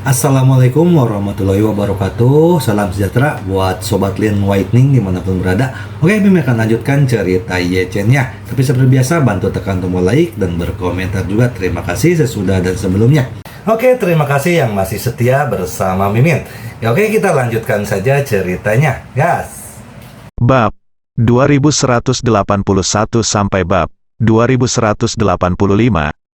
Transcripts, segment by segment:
Assalamualaikum warahmatullahi wabarakatuh. Salam sejahtera buat Sobat Lin Whitening dimanapun berada. Oke, Bim akan lanjutkan cerita Yechen-nya. Tapi seperti biasa, bantu tekan tombol like dan berkomentar juga. Terima kasih sesudah dan sebelumnya. Oke, terima kasih yang masih setia bersama Mimin. Ya, oke, kita lanjutkan saja ceritanya. Gas. Bab 2181 sampai bab 2185.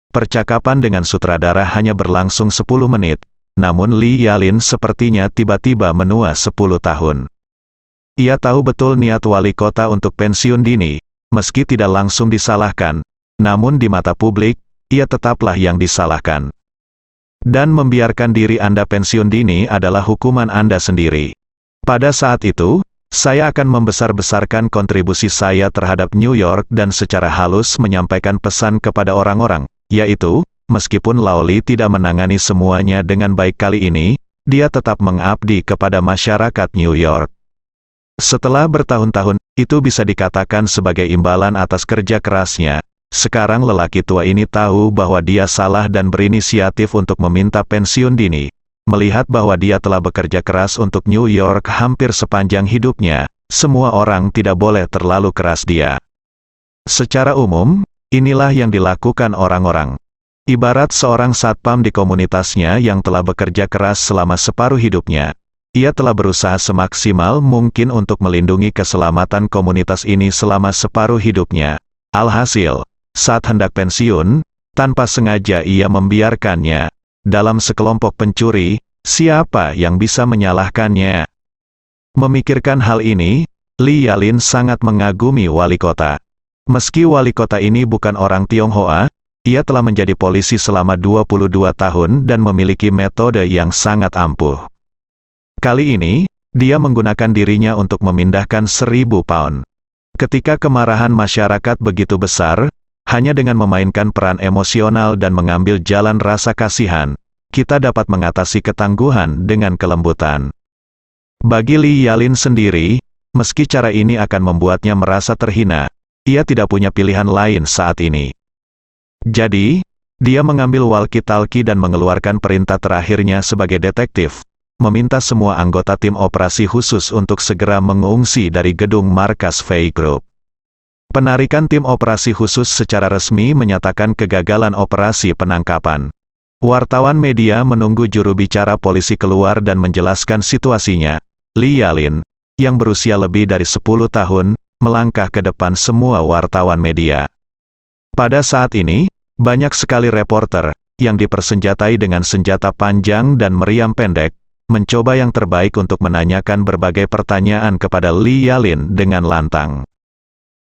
Percakapan dengan sutradara hanya berlangsung 10 menit. Namun Li Yalin sepertinya tiba-tiba menua 10 tahun. Ia tahu betul niat wali kota untuk pensiun dini, meski tidak langsung disalahkan, namun di mata publik, ia tetaplah yang disalahkan. Dan membiarkan diri Anda pensiun dini adalah hukuman Anda sendiri. Pada saat itu, saya akan membesar-besarkan kontribusi saya terhadap New York dan secara halus menyampaikan pesan kepada orang-orang, yaitu, meskipun Laoli tidak menangani semuanya dengan baik kali ini, dia tetap mengabdi kepada masyarakat New York. Setelah bertahun-tahun, itu bisa dikatakan sebagai imbalan atas kerja kerasnya. Sekarang lelaki tua ini tahu bahwa dia salah dan berinisiatif untuk meminta pensiun dini. Melihat bahwa dia telah bekerja keras untuk New York hampir sepanjang hidupnya, semua orang tidak boleh terlalu keras dia. Secara umum, inilah yang dilakukan orang-orang. Ibarat seorang satpam di komunitasnya yang telah bekerja keras selama separuh hidupnya. Ia telah berusaha semaksimal mungkin untuk melindungi keselamatan komunitas ini selama separuh hidupnya. Alhasil, saat hendak pensiun, tanpa sengaja ia membiarkannya. Dalam sekelompok pencuri, siapa yang bisa menyalahkannya? Memikirkan hal ini, Li Yalin sangat mengagumi wali kota. Meski wali kota ini bukan orang Tionghoa, ia telah menjadi polisi selama 22 tahun dan memiliki metode yang sangat ampuh. Kali ini, dia menggunakan dirinya untuk memindahkan 1.000 pound. Ketika kemarahan masyarakat begitu besar, hanya dengan memainkan peran emosional dan mengambil jalan rasa kasihan, kita dapat mengatasi ketangguhan dengan kelembutan. Bagi Li Yalin sendiri, meski cara ini akan membuatnya merasa terhina, ia tidak punya pilihan lain saat ini. Jadi, dia mengambil walkie-talkie dan mengeluarkan perintah terakhirnya sebagai detektif, meminta semua anggota tim operasi khusus untuk segera mengungsi dari gedung markas Fei Group. Penarikan tim operasi khusus secara resmi menyatakan kegagalan operasi penangkapan. Wartawan media menunggu juru bicara polisi keluar dan menjelaskan situasinya. Li Yalin, yang berusia lebih dari 10 tahun, melangkah ke depan semua wartawan media. Pada saat ini, banyak sekali reporter, yang dipersenjatai dengan senjata panjang dan meriam pendek, mencoba yang terbaik untuk menanyakan berbagai pertanyaan kepada Li Yalin dengan lantang.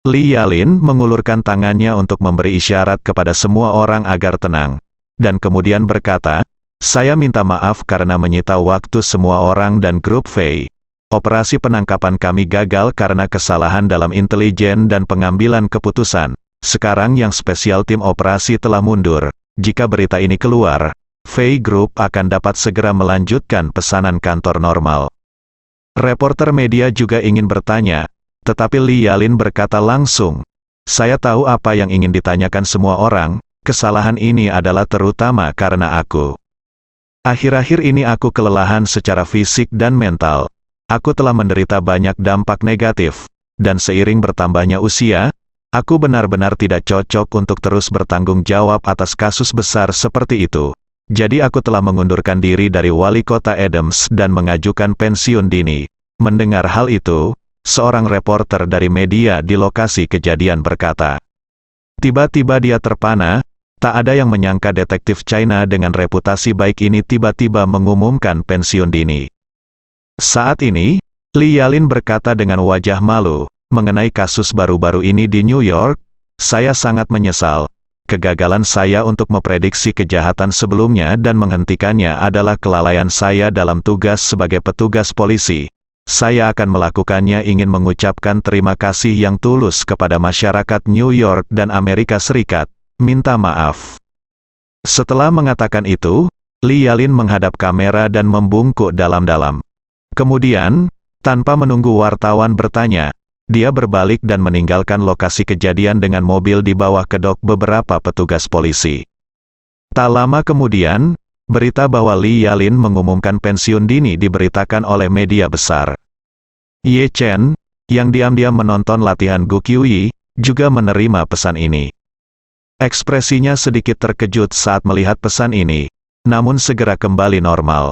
Li Yalin mengulurkan tangannya untuk memberi isyarat kepada semua orang agar tenang, dan kemudian berkata, "Saya minta maaf karena menyita waktu semua orang dan grup Fei. Operasi penangkapan kami gagal karena kesalahan dalam intelijen dan pengambilan keputusan. Sekarang yang spesial tim operasi telah mundur. Jika berita ini keluar, Fei Group akan dapat segera melanjutkan pesanan kantor normal." Reporter media juga ingin bertanya, tetapi Li Yalin berkata langsung, "Saya tahu apa yang ingin ditanyakan semua orang, kesalahan ini adalah terutama karena aku. Akhir-akhir ini aku kelelahan secara fisik dan mental. Aku telah menderita banyak dampak negatif, dan seiring bertambahnya usia, aku benar-benar tidak cocok untuk terus bertanggung jawab atas kasus besar seperti itu. Jadi aku telah mengundurkan diri dari wali kota Adams dan mengajukan pensiun dini." Mendengar hal itu, seorang reporter dari media di lokasi kejadian berkata. Tiba-tiba dia terpana, tak ada yang menyangka detektif China dengan reputasi baik ini tiba-tiba mengumumkan pensiun dini. Saat ini, Li Yalin berkata dengan wajah malu, "Mengenai kasus baru-baru ini di New York, saya sangat menyesal. Kegagalan saya untuk memprediksi kejahatan sebelumnya dan menghentikannya adalah kelalaian saya dalam tugas sebagai petugas polisi. Saya akan melakukannya ingin mengucapkan terima kasih yang tulus kepada masyarakat New York dan Amerika Serikat. Minta maaf." Setelah mengatakan itu, Li Yalin menghadap kamera dan membungkuk dalam-dalam. Kemudian, tanpa menunggu wartawan bertanya, dia berbalik dan meninggalkan lokasi kejadian dengan mobil di bawah kedok beberapa petugas polisi. Tak lama kemudian, berita bahwa Li Yalin mengumumkan pensiun dini diberitakan oleh media besar. Ye Chen, yang diam-diam menonton latihan Gu Qiuyi, juga menerima pesan ini. Ekspresinya sedikit terkejut saat melihat pesan ini, namun segera kembali normal.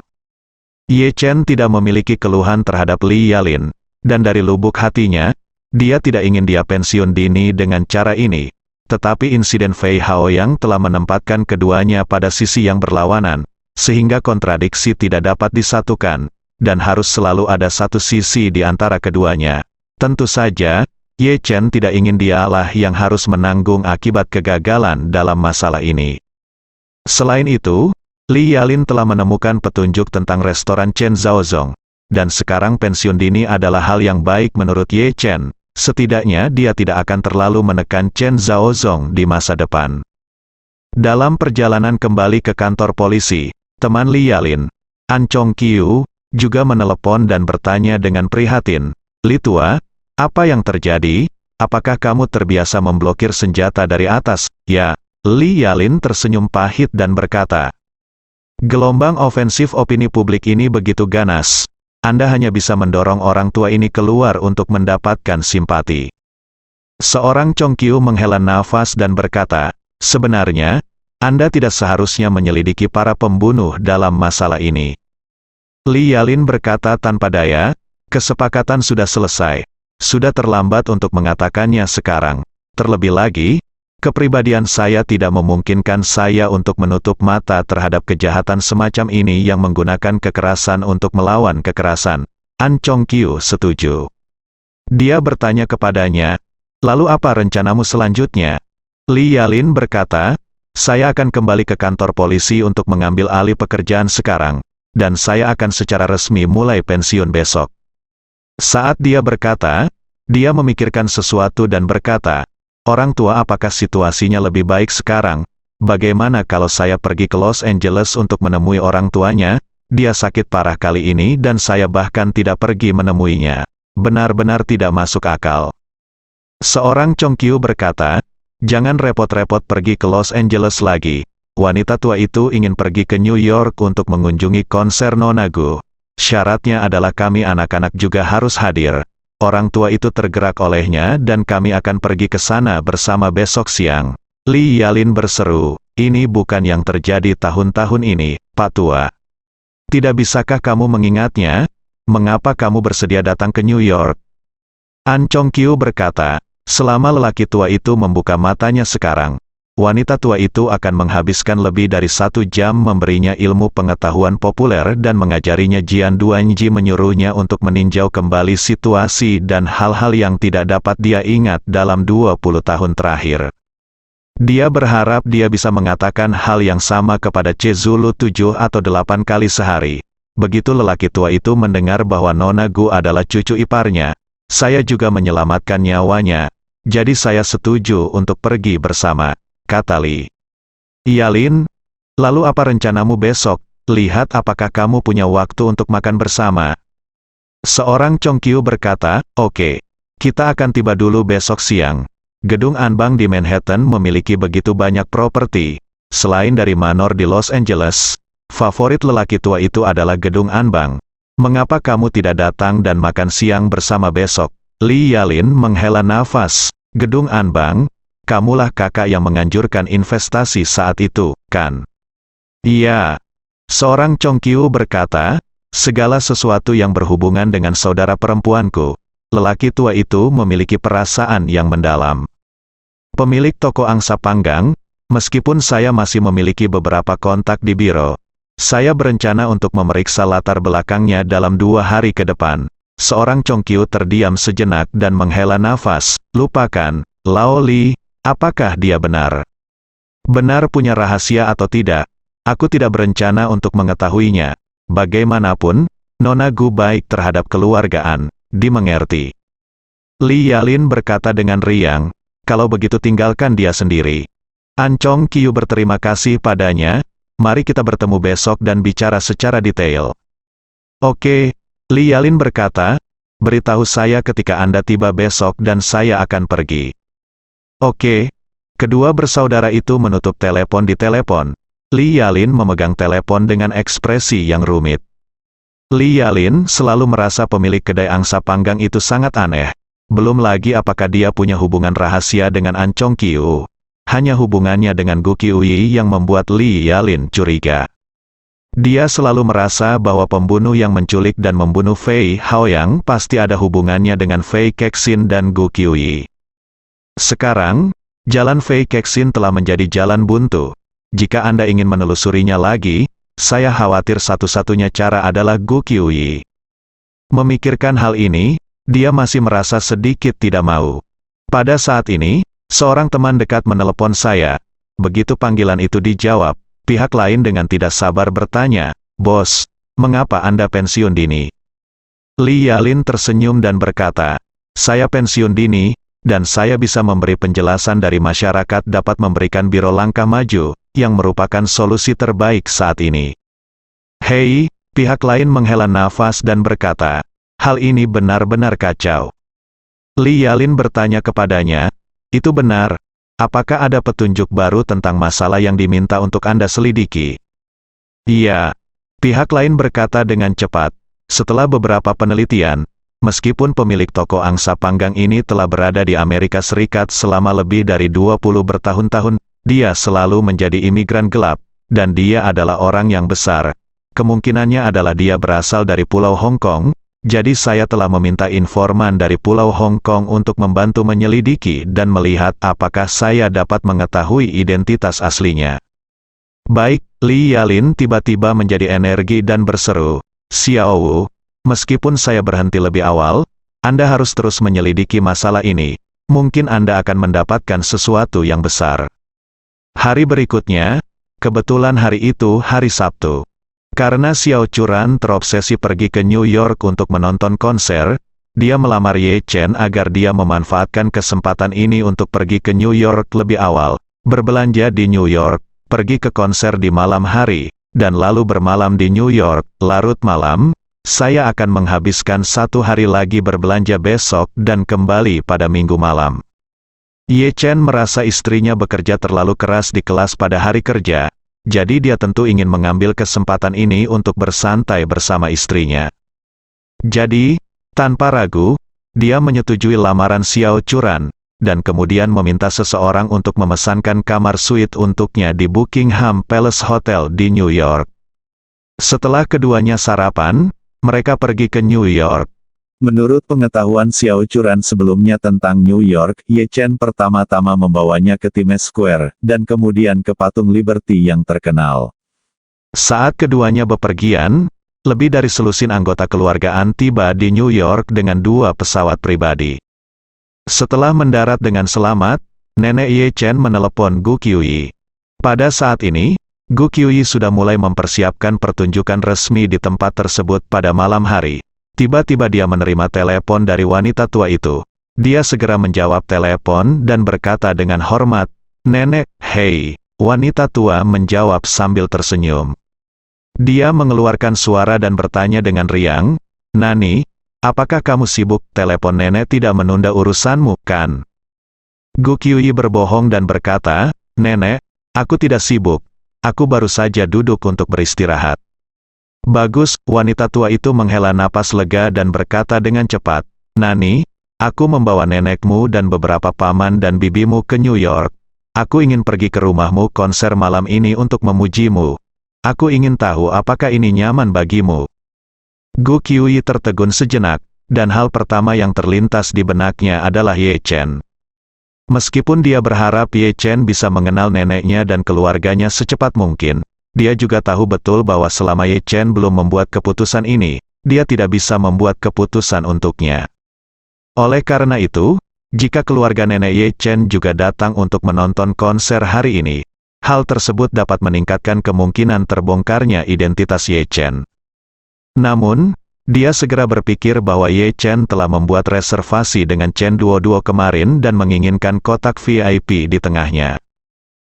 Ye Chen tidak memiliki keluhan terhadap Li Yalin, dan dari lubuk hatinya, dia tidak ingin dia pensiun dini dengan cara ini. Tetapi insiden Fei Haoyang telah menempatkan keduanya pada sisi yang berlawanan, sehingga kontradiksi tidak dapat disatukan, dan harus selalu ada satu sisi di antara keduanya. Tentu saja, Ye Chen tidak ingin dialah yang harus menanggung akibat kegagalan dalam masalah ini. Selain itu, Li Yalin telah menemukan petunjuk tentang restoran Chen Zhaozong, dan sekarang pensiun dini adalah hal yang baik menurut Ye Chen. Setidaknya dia tidak akan terlalu menekan Chen Zhaozong di masa depan. Dalam perjalanan kembali ke kantor polisi, teman Li Yalin, An Chongqiu, juga menelepon dan bertanya dengan prihatin, "Li Tua, apa yang terjadi? Apakah kamu terbiasa memblokir senjata dari atas?" "Ya." Li Yalin tersenyum pahit dan berkata, "Gelombang ofensif opini publik ini begitu ganas. Anda hanya bisa mendorong orang tua ini keluar untuk mendapatkan simpati." Seorang Chongqiu menghela nafas dan berkata, "Sebenarnya, Anda tidak seharusnya menyelidiki para pembunuh dalam masalah ini." Li Yalin berkata tanpa daya, "Kesepakatan sudah selesai. Sudah terlambat untuk mengatakannya sekarang. Terlebih lagi, kepribadian saya tidak memungkinkan saya untuk menutup mata terhadap kejahatan semacam ini yang menggunakan kekerasan untuk melawan kekerasan." An Chongqiu setuju. Dia bertanya kepadanya, "Lalu apa rencanamu selanjutnya?" Li Yalin berkata, "Saya akan kembali ke kantor polisi untuk mengambil alih pekerjaan sekarang, dan saya akan secara resmi mulai pensiun besok." Saat dia berkata, dia memikirkan sesuatu dan berkata, "Orang tua, apakah situasinya lebih baik sekarang? Bagaimana kalau saya pergi ke Los Angeles untuk menemui orang tuanya? Dia sakit parah kali ini dan saya bahkan tidak pergi menemuinya. Benar-benar tidak masuk akal." Seorang Chongqiu berkata, "Jangan repot-repot pergi ke Los Angeles lagi. Wanita tua itu ingin pergi ke New York untuk mengunjungi konser Nona Gu. Syaratnya adalah kami anak-anak juga harus hadir. Orang tua itu tergerak olehnya dan kami akan pergi ke sana bersama besok siang." Li Yalin berseru, "Ini bukan yang terjadi tahun-tahun ini, Pak Tua. Tidak bisakah kamu mengingatnya? Mengapa kamu bersedia datang ke New York?" An Chongqiu berkata, "Selama lelaki tua itu membuka matanya sekarang, wanita tua itu akan menghabiskan lebih dari 1 jam memberinya ilmu pengetahuan populer dan mengajarinya. Jian Duanji menyuruhnya untuk meninjau kembali situasi dan hal-hal yang tidak dapat dia ingat dalam 20 tahun terakhir. Dia berharap dia bisa mengatakan hal yang sama kepada Chezulu 7 atau 8 kali sehari. Begitu lelaki tua itu mendengar bahwa Nona Gu adalah cucu iparnya, saya juga menyelamatkan nyawanya. Jadi saya setuju untuk pergi bersama," kata Li Yalin. "Lalu apa rencanamu besok? Lihat apakah kamu punya waktu untuk makan bersama." Seorang Chongqiu berkata, "Oke, kita akan tiba dulu besok siang. Gedung Anbang di Manhattan memiliki begitu banyak properti. Selain dari Manor di Los Angeles, favorit lelaki tua itu adalah Gedung Anbang. Mengapa kamu tidak datang dan makan siang bersama besok?" Li Yalin menghela nafas. "Gedung Anbang? Kamulah kakak yang menganjurkan investasi saat itu, kan?" "Iya." Seorang Chongqiu berkata, "Segala sesuatu yang berhubungan dengan saudara perempuanku." Lelaki tua itu memiliki perasaan yang mendalam. "Pemilik toko angsa panggang, meskipun saya masih memiliki beberapa kontak di biro, saya berencana untuk memeriksa latar belakangnya dalam 2 hari ke depan." Seorang Chongqiu terdiam sejenak dan menghela nafas. "Lupakan, Lao Li. Apakah dia benar? Benar punya rahasia atau tidak? Aku tidak berencana untuk mengetahuinya. Bagaimanapun, Nona Gu baik terhadap keluargaan, dimengerti." Li Yalin berkata dengan riang, "Kalau begitu tinggalkan dia sendiri." An Chongqiu berterima kasih padanya. "Mari kita bertemu besok dan bicara secara detail." "Oke," Li Yalin berkata, "beritahu saya ketika Anda tiba besok dan saya akan pergi." "Oke." Kedua bersaudara itu menutup telepon di telepon. Li Yalin memegang telepon dengan ekspresi yang rumit. Li Yalin selalu merasa pemilik kedai angsa panggang itu sangat aneh. Belum lagi apakah dia punya hubungan rahasia dengan An Chong Kiu. Hanya hubungannya dengan Gu Qiuyi yang membuat Li Yalin curiga. Dia selalu merasa bahwa pembunuh yang menculik dan membunuh Fei Haoyang pasti ada hubungannya dengan Fei Kexin dan Gu Qiuyi. Sekarang, jalan Fei Kexin telah menjadi jalan buntu. Jika Anda ingin menelusurinya lagi, saya khawatir satu-satunya cara adalah Gu Qiuyi. Memikirkan hal ini, dia masih merasa sedikit tidak mau. Pada saat ini, seorang teman dekat menelepon saya. Begitu panggilan itu dijawab, pihak lain dengan tidak sabar bertanya, "Bos, mengapa Anda pensiun dini?" Li Yalin tersenyum dan berkata, "Saya pensiun dini, dan saya bisa memberi penjelasan dari masyarakat dapat memberikan biro langkah maju, yang merupakan solusi terbaik saat ini." Hei, pihak lain menghela nafas dan berkata, "Hal ini benar-benar kacau." Li Yalin bertanya kepadanya, "Itu benar. Apakah ada petunjuk baru tentang masalah yang diminta untuk Anda selidiki?" "Iya." Pihak lain berkata dengan cepat. Setelah beberapa penelitian, meskipun pemilik toko angsa panggang ini telah berada di Amerika Serikat selama lebih dari 20 bertahun-tahun, dia selalu menjadi imigran gelap, dan dia adalah orang yang besar. Kemungkinannya adalah dia berasal dari Pulau Hong Kong. Jadi saya telah meminta informan dari Pulau Hong Kong untuk membantu menyelidiki dan melihat apakah saya dapat mengetahui identitas aslinya. Baik, Li Yalin tiba-tiba menjadi energi dan berseru, "Xiao Wu, meskipun saya berhenti lebih awal, Anda harus terus menyelidiki masalah ini. Mungkin Anda akan mendapatkan sesuatu yang besar." Hari berikutnya, kebetulan hari itu hari Sabtu. Karena Xiao Churan terobsesi pergi ke New York untuk menonton konser, dia melamar Ye Chen agar dia memanfaatkan kesempatan ini untuk pergi ke New York lebih awal, berbelanja di New York, pergi ke konser di malam hari, dan lalu bermalam di New York, larut malam. Saya akan menghabiskan 1 hari lagi berbelanja besok dan kembali pada Minggu malam. Ye Chen merasa istrinya bekerja terlalu keras di kelas pada hari kerja. Jadi dia tentu ingin mengambil kesempatan ini untuk bersantai bersama istrinya. Jadi, tanpa ragu, dia menyetujui lamaran Xiao Churan, dan kemudian meminta seseorang untuk memesankan kamar suite untuknya di Buckingham Palace Hotel di New York. Setelah keduanya sarapan, mereka pergi ke New York. Menurut pengetahuan Xiao Churan sebelumnya tentang New York, Ye Chen pertama-tama membawanya ke Times Square, dan kemudian ke Patung Liberty yang terkenal. Saat keduanya bepergian, lebih dari selusin anggota keluargaan tiba di New York dengan 2 pesawat pribadi. Setelah mendarat dengan selamat, nenek Ye Chen menelepon Gu Qiuyi. Pada saat ini, Gu Qiuyi sudah mulai mempersiapkan pertunjukan resmi di tempat tersebut pada malam hari. Tiba-tiba dia menerima telepon dari wanita tua itu. Dia segera menjawab telepon dan berkata dengan hormat, "Nenek, hei." Wanita tua menjawab sambil tersenyum. Dia mengeluarkan suara dan bertanya dengan riang, "Nani, apakah kamu sibuk? Telepon nenek tidak menunda urusanmu, kan?" Gu Qiuyi berbohong dan berkata, "Nenek, aku tidak sibuk. Aku baru saja duduk untuk beristirahat." "Bagus," wanita tua itu menghela napas lega dan berkata dengan cepat, "Nani, aku membawa nenekmu dan beberapa paman dan bibimu ke New York. Aku ingin pergi ke rumahmu konser malam ini untuk memujimu. Aku ingin tahu apakah ini nyaman bagimu." Gu Qiuyi tertegun sejenak, dan hal pertama yang terlintas di benaknya adalah Ye Chen. Meskipun dia berharap Ye Chen bisa mengenal neneknya dan keluarganya secepat mungkin, dia juga tahu betul bahwa selama Ye Chen belum membuat keputusan ini, dia tidak bisa membuat keputusan untuknya. Oleh karena itu, jika keluarga nenek Ye Chen juga datang untuk menonton konser hari ini, hal tersebut dapat meningkatkan kemungkinan terbongkarnya identitas Ye Chen. Namun, dia segera berpikir bahwa Ye Chen telah membuat reservasi dengan Chen Duoduo kemarin dan menginginkan kotak VIP di tengahnya.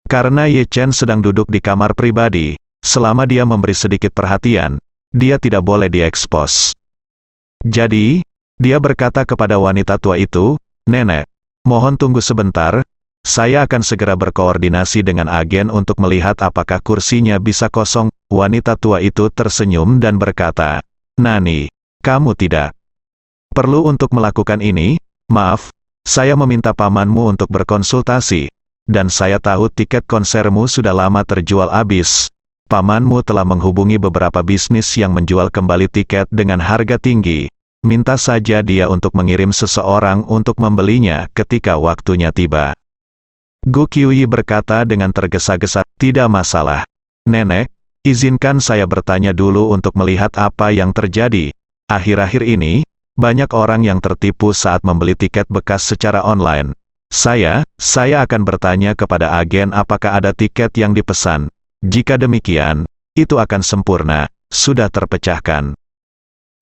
Karena Ye Chen sedang duduk di kamar pribadi, selama dia memberi sedikit perhatian, dia tidak boleh diekspos. Jadi, dia berkata kepada wanita tua itu, "Nenek, mohon tunggu sebentar, Saya akan segera berkoordinasi dengan agen untuk melihat apakah kursinya bisa kosong. Wanita tua itu tersenyum dan berkata, Nani, kamu tidak perlu untuk melakukan ini. Maaf, saya meminta pamanmu untuk berkonsultasi, dan saya tahu tiket konsermu sudah lama terjual habis. Pamanmu telah menghubungi beberapa bisnis yang menjual kembali tiket dengan harga tinggi. Minta saja dia untuk mengirim seseorang untuk membelinya ketika waktunya tiba. Gu Qiuyi berkata dengan tergesa-gesa, tidak masalah. Nenek, izinkan saya bertanya dulu untuk melihat apa yang terjadi. Akhir-akhir ini, banyak orang yang tertipu saat membeli tiket bekas secara online. Saya akan bertanya kepada agen apakah ada tiket yang dipesan. Jika demikian, itu akan sempurna, sudah terpecahkan.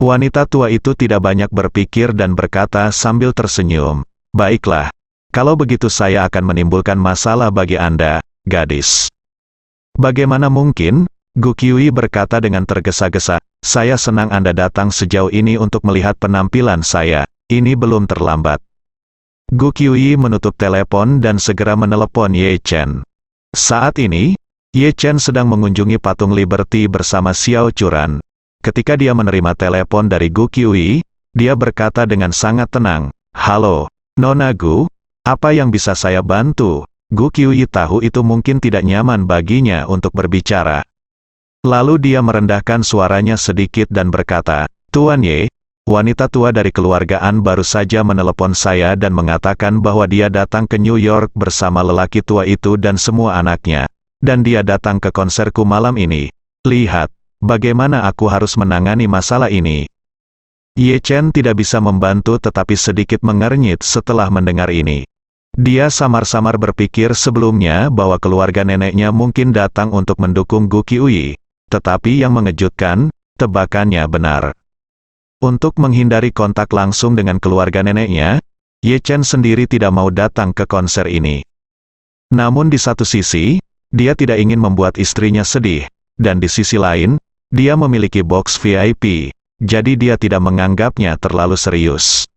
Wanita tua itu tidak banyak berpikir dan berkata sambil tersenyum, baiklah. Kalau begitu saya akan menimbulkan masalah bagi Anda, gadis. Bagaimana mungkin? Gu Qiuyi berkata dengan tergesa-gesa, saya senang Anda datang sejauh ini untuk melihat penampilan saya, ini belum terlambat. Gu Qiuyi menutup telepon dan segera menelepon Ye Chen. Saat ini, Ye Chen sedang mengunjungi patung Liberty bersama Xiao Churan. Ketika dia menerima telepon dari Gu Qiuyi, dia berkata dengan sangat tenang, halo, Nona Gu, apa yang bisa saya bantu? Gu Qiuyi tahu itu mungkin tidak nyaman baginya untuk berbicara. Lalu dia merendahkan suaranya sedikit dan berkata, Tuan Ye, wanita tua dari keluarga An baru saja menelepon saya dan mengatakan bahwa dia datang ke New York bersama lelaki tua itu dan semua anaknya. Dan dia datang ke konserku malam ini. Lihat, bagaimana aku harus menangani masalah ini. Ye Chen tidak bisa membantu tetapi sedikit mengernyit setelah mendengar ini. Dia samar-samar berpikir sebelumnya bahwa keluarga neneknya mungkin datang untuk mendukung Gu Qiuyi. Tetapi yang mengejutkan, tebakannya benar. Untuk menghindari kontak langsung dengan keluarga neneknya, Ye Chen sendiri tidak mau datang ke konser ini. Namun di satu sisi, dia tidak ingin membuat istrinya sedih, dan di sisi lain, dia memiliki box VIP, jadi dia tidak menganggapnya terlalu serius.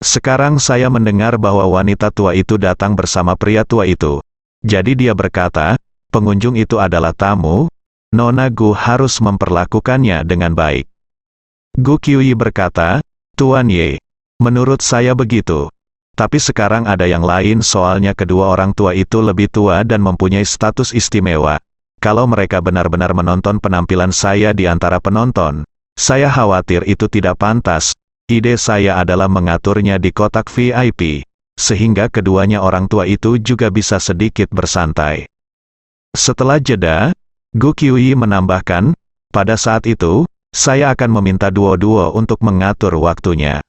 Sekarang saya mendengar bahwa wanita tua itu datang bersama pria tua itu. Jadi dia berkata, pengunjung itu adalah tamu, Nona Gu harus memperlakukannya dengan baik. Gu Qiuyi berkata, Tuan Ye, menurut saya begitu. Tapi sekarang ada yang lain soalnya kedua orang tua itu lebih tua dan mempunyai status istimewa. Kalau mereka benar-benar menonton penampilan saya di antara penonton, saya khawatir itu tidak pantas. Ide saya adalah mengaturnya di kotak VIP, sehingga keduanya orang tua itu juga bisa sedikit bersantai. Setelah jeda, Gu Qiuyi menambahkan, pada saat itu, saya akan meminta duo-duo untuk mengatur waktunya.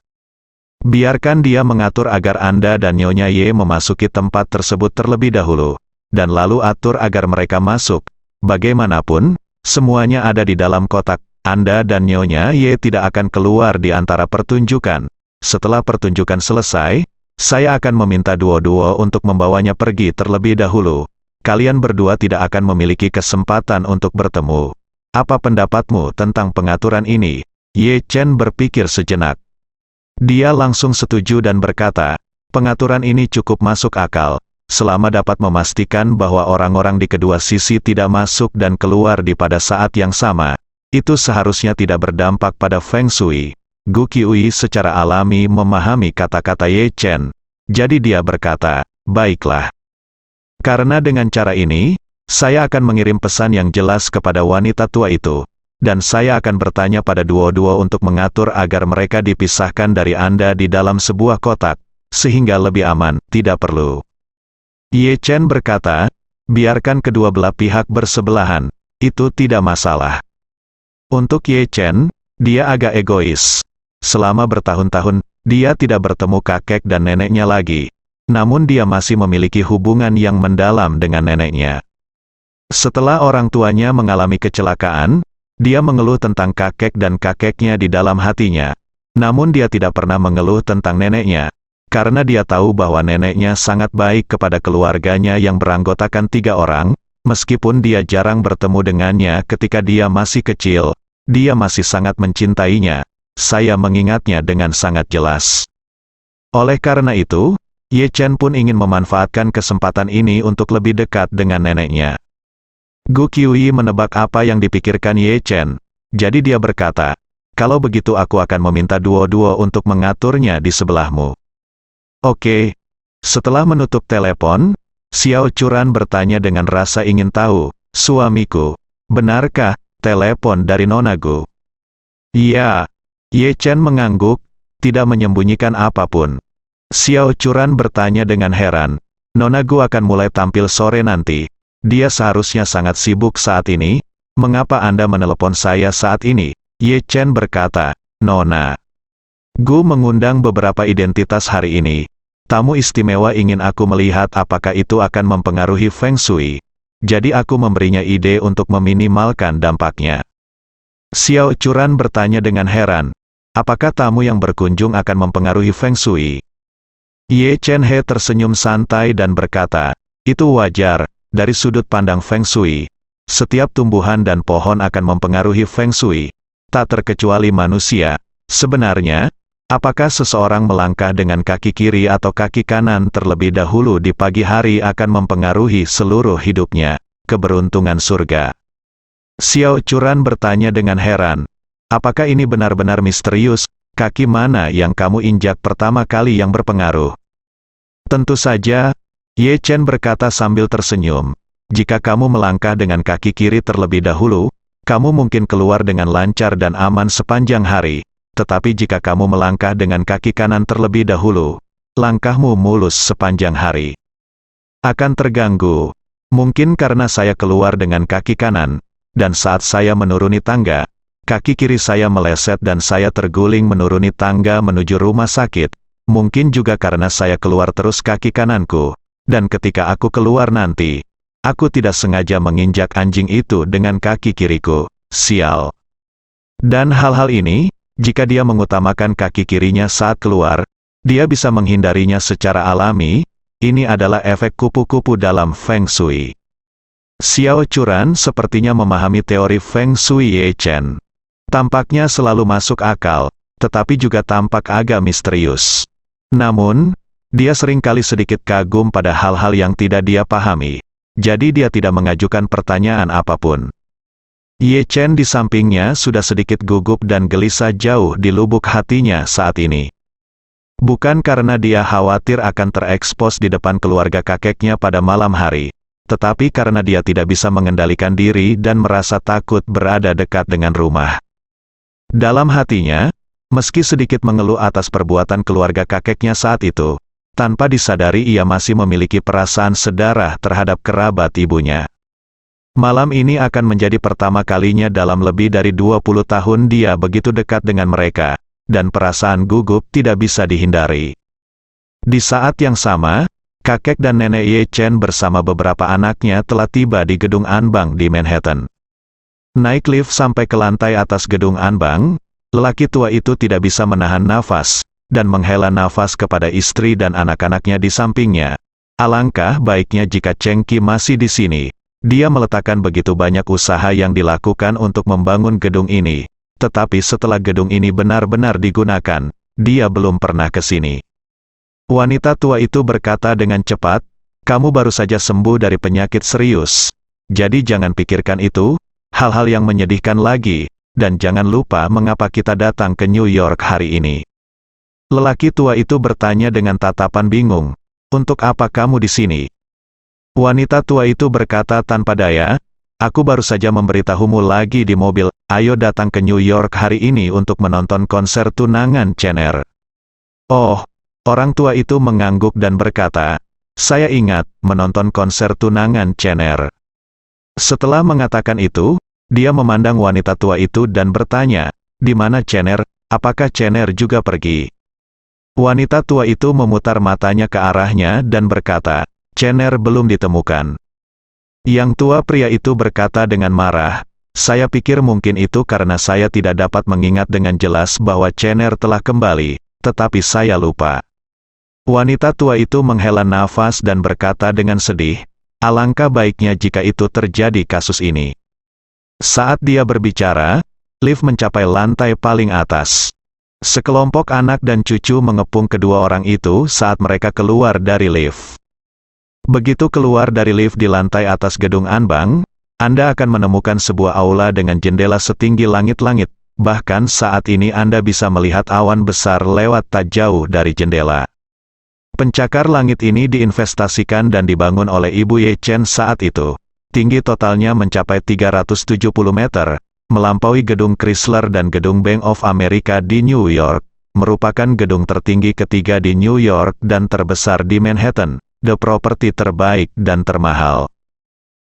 Biarkan dia mengatur agar Anda dan Nyonya Ye memasuki tempat tersebut terlebih dahulu, dan lalu atur agar mereka masuk. Bagaimanapun, semuanya ada di dalam kotak. Anda dan Nyonya Ye tidak akan keluar di antara pertunjukan. Setelah pertunjukan selesai, saya akan meminta duo-duo untuk membawanya pergi terlebih dahulu. Kalian berdua tidak akan memiliki kesempatan untuk bertemu. Apa pendapatmu tentang pengaturan ini? Ye Chen berpikir sejenak. Dia langsung setuju dan berkata, pengaturan ini cukup masuk akal, selama dapat memastikan bahwa orang-orang di kedua sisi tidak masuk dan keluar di pada saat yang sama. Itu seharusnya tidak berdampak pada Feng Shui. Gu Qiuyi secara alami memahami kata-kata Ye Chen. Jadi dia berkata, baiklah. Karena dengan cara ini, saya akan mengirim pesan yang jelas kepada wanita tua itu. Dan saya akan bertanya pada duo-duo untuk mengatur agar mereka dipisahkan dari Anda di dalam sebuah kotak. Sehingga lebih aman, tidak perlu. Ye Chen berkata, biarkan kedua belah pihak bersebelahan. Itu tidak masalah. Untuk Ye Chen, dia agak egois. Selama bertahun-tahun, dia tidak bertemu kakek dan neneknya lagi. Namun dia masih memiliki hubungan yang mendalam dengan neneknya. Setelah orang tuanya mengalami kecelakaan, dia mengeluh tentang kakek dan kakeknya di dalam hatinya. Namun dia tidak pernah mengeluh tentang neneknya. Karena dia tahu bahwa neneknya sangat baik kepada keluarganya yang beranggotakan 3 orang, meskipun dia jarang bertemu dengannya ketika dia masih kecil, dia masih sangat mencintainya. Saya mengingatnya dengan sangat jelas. Oleh karena itu, Ye Chen pun ingin memanfaatkan kesempatan ini untuk lebih dekat dengan neneknya. Gu Qiuyi menebak apa yang dipikirkan Ye Chen. Jadi dia berkata, kalau begitu aku akan meminta Duo-Duo untuk mengaturnya di sebelahmu. Oke. Setelah menutup telepon, Xiao Churan bertanya dengan rasa ingin tahu, suamiku, benarkah telepon dari Nona Gu? Iya. Ye Chen mengangguk, tidak menyembunyikan apapun. Xiao Churan bertanya dengan heran, Nona Gu akan mulai tampil sore nanti. Dia seharusnya sangat sibuk saat ini. Mengapa Anda menelepon saya saat ini? Ye Chen berkata, Nona Gu mengundang beberapa identitas hari ini. Tamu istimewa ingin aku melihat apakah itu akan mempengaruhi Feng Shui. Jadi aku memberinya ide untuk meminimalkan dampaknya. Xiao Churan bertanya dengan heran, apakah tamu yang berkunjung akan mempengaruhi Feng Shui? Ye Chen He tersenyum santai dan berkata, itu wajar, dari sudut pandang Feng Shui. Setiap tumbuhan dan pohon akan mempengaruhi Feng Shui, tak terkecuali manusia. Sebenarnya, apakah seseorang melangkah dengan kaki kiri atau kaki kanan terlebih dahulu di pagi hari akan mempengaruhi seluruh hidupnya, keberuntungan surga? Xiao Churan bertanya dengan heran, apakah ini benar-benar misterius? Kaki mana yang kamu injak pertama kali yang berpengaruh? Tentu saja, Ye Chen berkata sambil tersenyum. Jika kamu melangkah dengan kaki kiri terlebih dahulu, kamu mungkin keluar dengan lancar dan aman sepanjang hari. Tetapi jika kamu melangkah dengan kaki kanan terlebih dahulu, langkahmu mulus sepanjang hari. Akan terganggu. Mungkin karena saya keluar dengan kaki kanan, dan saat saya menuruni tangga, kaki kiri saya meleset dan saya terguling menuruni tangga menuju rumah sakit. Mungkin juga karena saya keluar terus kaki kananku. Dan ketika aku keluar nanti, aku tidak sengaja menginjak anjing itu dengan kaki kiriku. Sial. Dan hal-hal ini, jika dia mengutamakan kaki kirinya saat keluar, dia bisa menghindarinya secara alami. Ini adalah efek kupu-kupu dalam Feng Shui. Xiao Churan sepertinya memahami teori Feng Shui Ye Chen. Tampaknya selalu masuk akal, tetapi juga tampak agak misterius. Namun, dia seringkali sedikit kagum pada hal-hal yang tidak dia pahami. Jadi dia tidak mengajukan pertanyaan apapun. Ye Chen di sampingnya sudah sedikit gugup dan gelisah jauh di lubuk hatinya saat ini. Bukan karena dia khawatir akan terekspos di depan keluarga kakeknya pada malam hari, tetapi karena dia tidak bisa mengendalikan diri dan merasa takut berada dekat dengan rumah. Dalam hatinya, meski sedikit mengeluh atas perbuatan keluarga kakeknya saat itu, tanpa disadari ia masih memiliki perasaan sedarah terhadap kerabat ibunya. Malam ini akan menjadi pertama kalinya dalam lebih dari 20 tahun dia begitu dekat dengan mereka, dan perasaan gugup tidak bisa dihindari. Di saat yang sama, kakek dan nenek Ye Chen bersama beberapa anaknya telah tiba di gedung Anbang di Manhattan. Naik lift sampai ke lantai atas gedung Anbang, lelaki tua itu tidak bisa menahan nafas, dan menghela nafas kepada istri dan anak-anaknya di sampingnya. Alangkah baiknya jika Cheng Qi masih di sini. Dia meletakkan begitu banyak usaha yang dilakukan untuk membangun gedung ini. Tetapi setelah gedung ini benar-benar digunakan, dia belum pernah ke sini. Wanita tua itu berkata dengan cepat, kamu baru saja sembuh dari penyakit serius. Jadi jangan pikirkan itu, hal-hal yang menyedihkan lagi, dan jangan lupa mengapa kita datang ke New York hari ini. Lelaki tua itu bertanya dengan tatapan bingung, untuk apa kamu di sini? Wanita tua itu berkata tanpa daya, aku baru saja memberitahumu lagi di mobil, ayo datang ke New York hari ini untuk menonton konser tunangan Chener. Oh, orang tua itu mengangguk dan berkata, saya ingat, menonton konser tunangan Chener. Setelah mengatakan itu, dia memandang wanita tua itu dan bertanya, di mana Chener, apakah Chener juga pergi? Wanita tua itu memutar matanya ke arahnya dan berkata, Chener belum ditemukan. Yang tua pria itu berkata dengan marah, saya pikir mungkin itu karena saya tidak dapat mengingat dengan jelas bahwa Chener telah kembali, tetapi saya lupa. Wanita tua itu menghela nafas dan berkata dengan sedih, alangkah baiknya jika itu terjadi kasus ini. Saat dia berbicara, lift mencapai lantai paling atas. Sekelompok anak dan cucu mengepung kedua orang itu saat mereka keluar dari lift. Begitu keluar dari lift di lantai atas gedung Anbang, Anda akan menemukan sebuah aula dengan jendela setinggi langit-langit. Bahkan saat ini Anda bisa melihat awan besar lewat tak jauh dari jendela. Pencakar langit ini diinvestasikan dan dibangun oleh Ibu Ye Chen saat itu. Tinggi totalnya mencapai 370 meter, melampaui gedung Chrysler dan gedung Bank of America di New York, merupakan gedung tertinggi ketiga di New York dan terbesar di Manhattan, the properti terbaik dan termahal.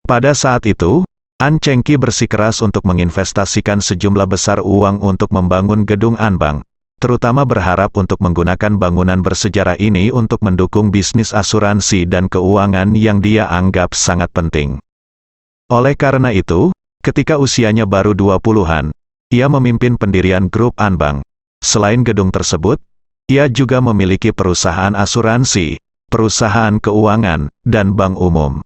Pada saat itu, An Chengqi bersikeras untuk menginvestasikan sejumlah besar uang untuk membangun gedung Anbang, terutama berharap untuk menggunakan bangunan bersejarah ini untuk mendukung bisnis asuransi dan keuangan yang dia anggap sangat penting. Oleh karena itu, ketika usianya baru 20-an, ia memimpin pendirian grup Anbang. Selain gedung tersebut, ia juga memiliki perusahaan asuransi, perusahaan keuangan, dan bank umum.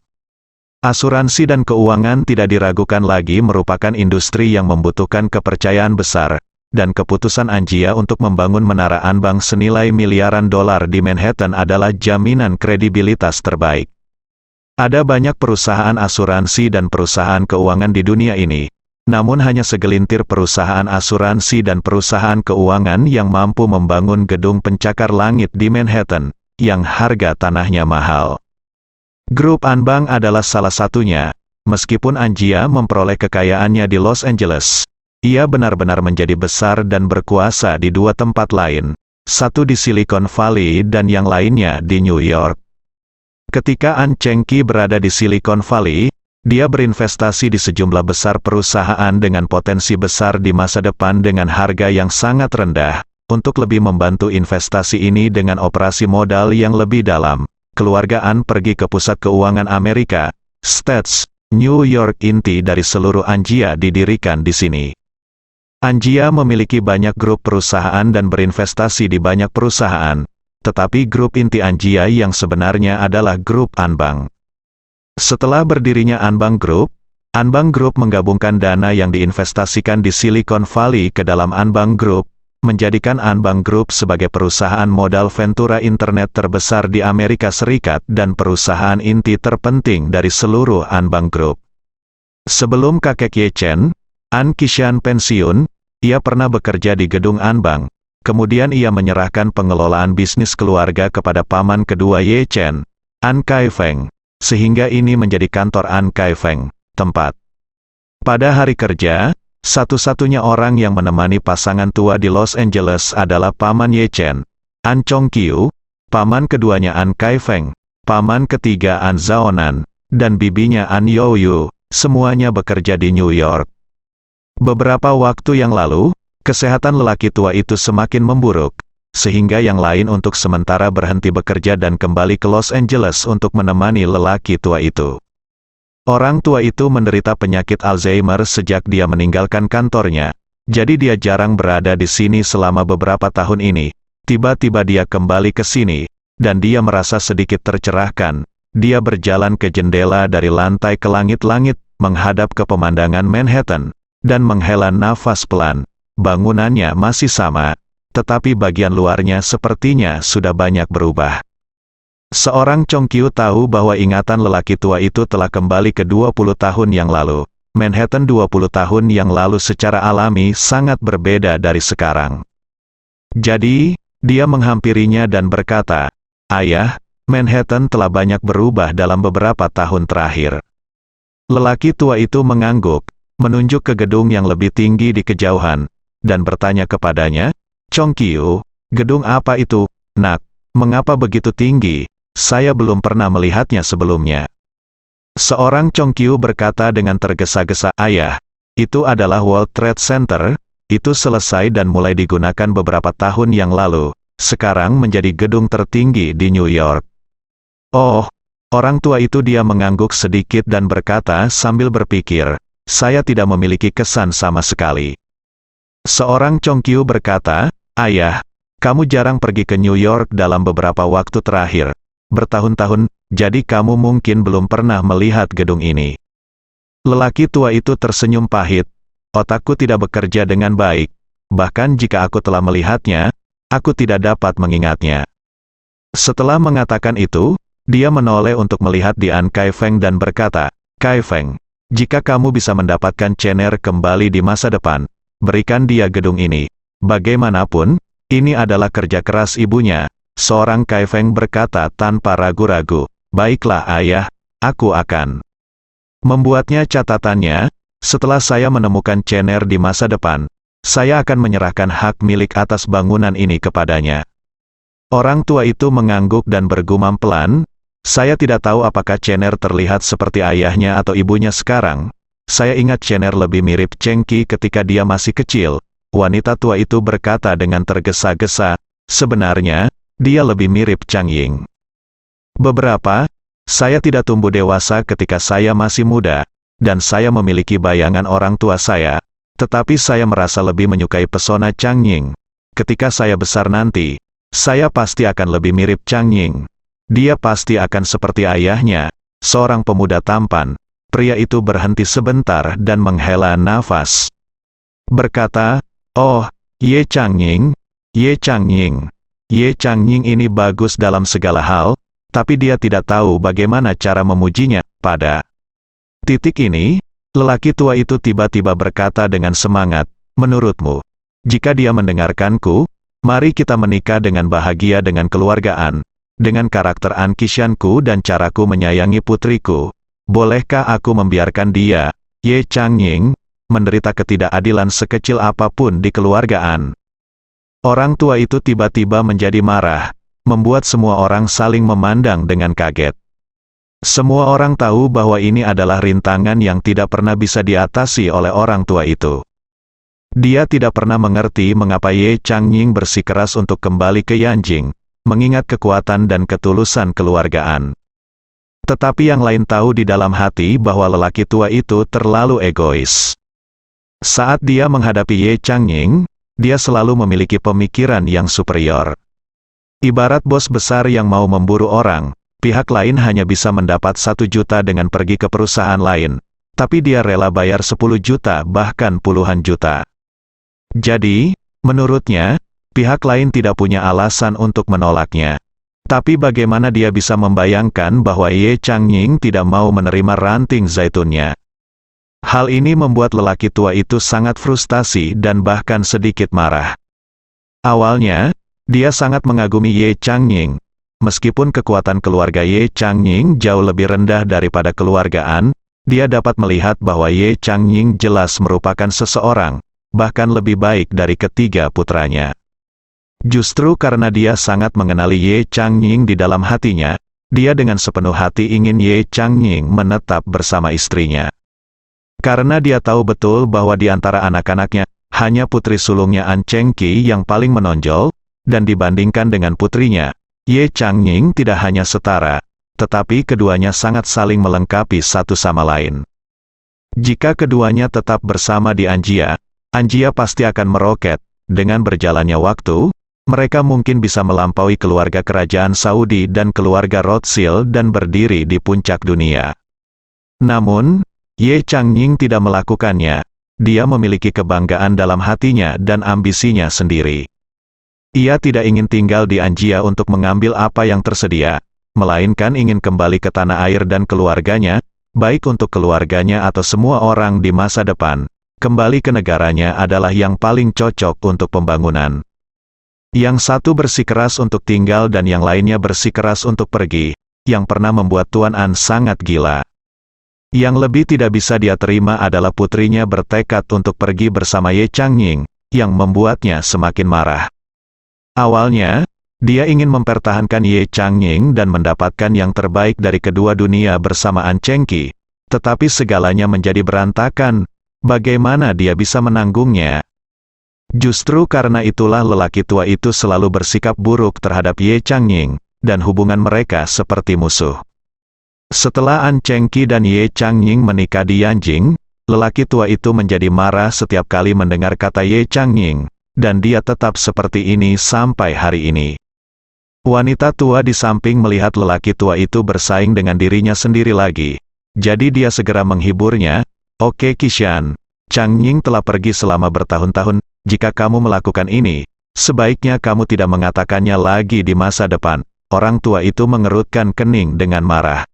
Asuransi dan keuangan tidak diragukan lagi merupakan industri yang membutuhkan kepercayaan besar, dan keputusan Anjia untuk membangun menara Anbang senilai miliaran dolar di Manhattan adalah jaminan kredibilitas terbaik. Ada banyak perusahaan asuransi dan perusahaan keuangan di dunia ini, namun hanya segelintir perusahaan asuransi dan perusahaan keuangan yang mampu membangun gedung pencakar langit di Manhattan, yang harga tanahnya mahal. Grup Anbang adalah salah satunya. Meskipun Anjia memperoleh kekayaannya di Los Angeles, ia benar-benar menjadi besar dan berkuasa di dua tempat lain, satu di Silicon Valley dan yang lainnya di New York. Ketika An Chengqi berada di Silicon Valley, dia berinvestasi di sejumlah besar perusahaan dengan potensi besar di masa depan dengan harga yang sangat rendah. Untuk lebih membantu investasi ini dengan operasi modal yang lebih dalam, keluarga An pergi ke pusat keuangan Amerika, States, New York. Inti dari seluruh Anjia didirikan di sini. Anjia memiliki banyak grup perusahaan dan berinvestasi di banyak perusahaan. Tetapi grup inti Anjia yang sebenarnya adalah grup Anbang. Setelah berdirinya Anbang Group menggabungkan dana yang diinvestasikan di Silicon Valley ke dalam Anbang Group, menjadikan Anbang Group sebagai perusahaan modal ventura internet terbesar di Amerika Serikat dan perusahaan inti terpenting dari seluruh Anbang Group. Sebelum kakek Ye Chen, An Qishan pensiun, ia pernah bekerja di gedung Anbang. Kemudian ia menyerahkan pengelolaan bisnis keluarga kepada paman kedua Ye Chen, An Kaifeng, sehingga ini menjadi kantor An Kaifeng, tempat. Pada hari kerja, satu-satunya orang yang menemani pasangan tua di Los Angeles adalah paman Ye Chen, An Chongqiu, paman keduanya An Kaifeng, paman ketiga An Zaonan, dan bibinya An Youyu, semuanya bekerja di New York. Beberapa waktu yang lalu, kesehatan lelaki tua itu semakin memburuk, sehingga yang lain untuk sementara berhenti bekerja dan kembali ke Los Angeles untuk menemani lelaki tua itu. Orang tua itu menderita penyakit Alzheimer sejak dia meninggalkan kantornya, jadi dia jarang berada di sini selama beberapa tahun ini. Tiba-tiba dia kembali ke sini, dan dia merasa sedikit tercerahkan. Dia berjalan ke jendela dari lantai ke langit-langit, menghadap ke pemandangan Manhattan, dan menghela nafas pelan. Bangunannya masih sama, tetapi bagian luarnya sepertinya sudah banyak berubah. Seorang Chongqiu tahu bahwa ingatan lelaki tua itu telah kembali ke 20 tahun yang lalu. Manhattan 20 tahun yang lalu secara alami sangat berbeda dari sekarang. Jadi, dia menghampirinya dan berkata, "Ayah, Manhattan telah banyak berubah dalam beberapa tahun terakhir." Lelaki tua itu mengangguk, menunjuk ke gedung yang lebih tinggi di kejauhan, dan bertanya kepadanya, "Chongqiu, gedung apa itu, nak? Mengapa begitu tinggi? Saya belum pernah melihatnya sebelumnya." Seorang Chongqiu berkata dengan tergesa-gesa, "Ayah, itu adalah World Trade Center, itu selesai dan mulai digunakan beberapa tahun yang lalu, sekarang menjadi gedung tertinggi di New York." Oh, orang tua itu dia mengangguk sedikit dan berkata sambil berpikir, "Saya tidak memiliki kesan sama sekali." Seorang Chongqiu berkata, "Ayah, kamu jarang pergi ke New York dalam beberapa waktu terakhir, bertahun-tahun, jadi kamu mungkin belum pernah melihat gedung ini." Lelaki tua itu tersenyum pahit, "Otakku tidak bekerja dengan baik. bahkan jika aku telah melihatnya, aku tidak dapat mengingatnya. Setelah mengatakan itu, dia menoleh untuk melihat Dian Kaifeng dan berkata, Kaifeng, jika kamu bisa mendapatkan Cener kembali di masa depan, berikan dia gedung ini. Bagaimanapun, ini adalah kerja keras ibunya. Seorang Kaifeng berkata tanpa ragu-ragu, baiklah ayah, aku akan membuatnya catatannya. Setelah saya menemukan Cener di masa depan, saya akan menyerahkan hak milik atas bangunan ini kepadanya. Orang tua itu mengangguk dan bergumam pelan, saya tidak tahu apakah Cener terlihat seperti ayahnya atau ibunya sekarang. Saya ingat Cener lebih mirip Chengqi ketika dia masih kecil. Wanita tua itu berkata dengan tergesa-gesa, sebenarnya, dia lebih mirip Chang Ying. Saya tidak tumbuh dewasa ketika saya masih muda, dan saya memiliki bayangan orang tua saya, tetapi saya merasa lebih menyukai pesona Chang Ying. Ketika saya besar nanti, saya pasti akan lebih mirip Chang Ying. Dia pasti akan seperti ayahnya, seorang pemuda tampan. Pria itu berhenti sebentar dan menghela nafas. Berkata, oh, Ye Chang Ying, Ye Chang Ying. Ye Chang Ying ini bagus dalam segala hal, tapi dia tidak tahu bagaimana cara memujinya. Pada titik ini, lelaki tua itu tiba-tiba berkata dengan semangat, menurutmu, jika dia mendengarkanku, mari kita menikah dengan bahagia dengan keluargaan, dengan karakter An Qishanku dan caraku menyayangi putriku. Bolehkah aku membiarkan dia, Ye Chang Ying, menderita ketidakadilan sekecil apapun di keluargaan? Orang tua itu tiba-tiba menjadi marah, membuat semua orang saling memandang dengan kaget. Semua orang tahu bahwa ini adalah rintangan yang tidak pernah bisa diatasi oleh orang tua itu. Dia tidak pernah mengerti mengapa Ye Chang Ying bersikeras untuk kembali ke Yanjing, mengingat kekuatan dan ketulusan keluargaan. Tetapi yang lain tahu di dalam hati bahwa lelaki tua itu terlalu egois. Saat dia menghadapi Ye Chang Ying, dia selalu memiliki pemikiran yang superior. Ibarat bos besar yang mau memburu orang, pihak lain hanya bisa mendapat 1 juta dengan pergi ke perusahaan lain, tapi dia rela bayar 10 juta bahkan puluhan juta. Jadi, menurutnya, pihak lain tidak punya alasan untuk menolaknya. Tapi bagaimana dia bisa membayangkan bahwa Ye Chang Ying tidak mau menerima ranting zaitunnya? Hal ini membuat lelaki tua itu sangat frustasi dan bahkan sedikit marah. Awalnya, dia sangat mengagumi Ye Chang Ying. Meskipun kekuatan keluarga Ye Chang Ying jauh lebih rendah daripada keluargaan, dia dapat melihat bahwa Ye Chang Ying jelas merupakan seseorang, bahkan lebih baik dari ketiga putranya. Justru karena dia sangat mengenali Ye Chang Ying di dalam hatinya, dia dengan sepenuh hati ingin Ye Chang Ying menetap bersama istrinya. Karena dia tahu betul bahwa di antara anak-anaknya, hanya putri sulungnya An Chengqi yang paling menonjol, dan dibandingkan dengan putrinya, Ye Chang Ying tidak hanya setara, tetapi keduanya sangat saling melengkapi satu sama lain. Jika keduanya tetap bersama di Anjia, Anjia pasti akan meroket. Dengan berjalannya waktu, mereka mungkin bisa melampaui keluarga kerajaan Saudi dan keluarga Rothschild dan berdiri di puncak dunia. Namun, Ye Chang Ying tidak melakukannya. Dia memiliki kebanggaan dalam hatinya dan ambisinya sendiri. Ia tidak ingin tinggal di Anjia untuk mengambil apa yang tersedia, melainkan ingin kembali ke tanah air dan keluarganya, baik untuk keluarganya atau semua orang di masa depan. Kembali ke negaranya adalah yang paling cocok untuk pembangunan. Yang satu bersikeras untuk tinggal dan yang lainnya bersikeras untuk pergi, yang pernah membuat Tuan An sangat gila. Yang lebih tidak bisa dia terima adalah putrinya bertekad untuk pergi bersama Ye Chang Ying, yang membuatnya semakin marah. Awalnya, dia ingin mempertahankan Ye Chang Ying dan mendapatkan yang terbaik dari kedua dunia bersama An Chengqi, tetapi segalanya menjadi berantakan. Bagaimana dia bisa menanggungnya? Justru karena itulah lelaki tua itu selalu bersikap buruk terhadap Ye Chang Ying, dan hubungan mereka seperti musuh. Setelah An Chengqi dan Ye Chang Ying menikah di Yanjing, lelaki tua itu menjadi marah setiap kali mendengar kata Ye Chang Ying, dan dia tetap seperti ini sampai hari ini. Wanita tua di samping melihat lelaki tua itu bersaing dengan dirinya sendiri lagi, jadi dia segera menghiburnya. Oke Qishan, Chang Ying telah pergi selama bertahun-tahun, jika kamu melakukan ini, sebaiknya kamu tidak mengatakannya lagi di masa depan. Orang tua itu mengerutkan kening dengan marah.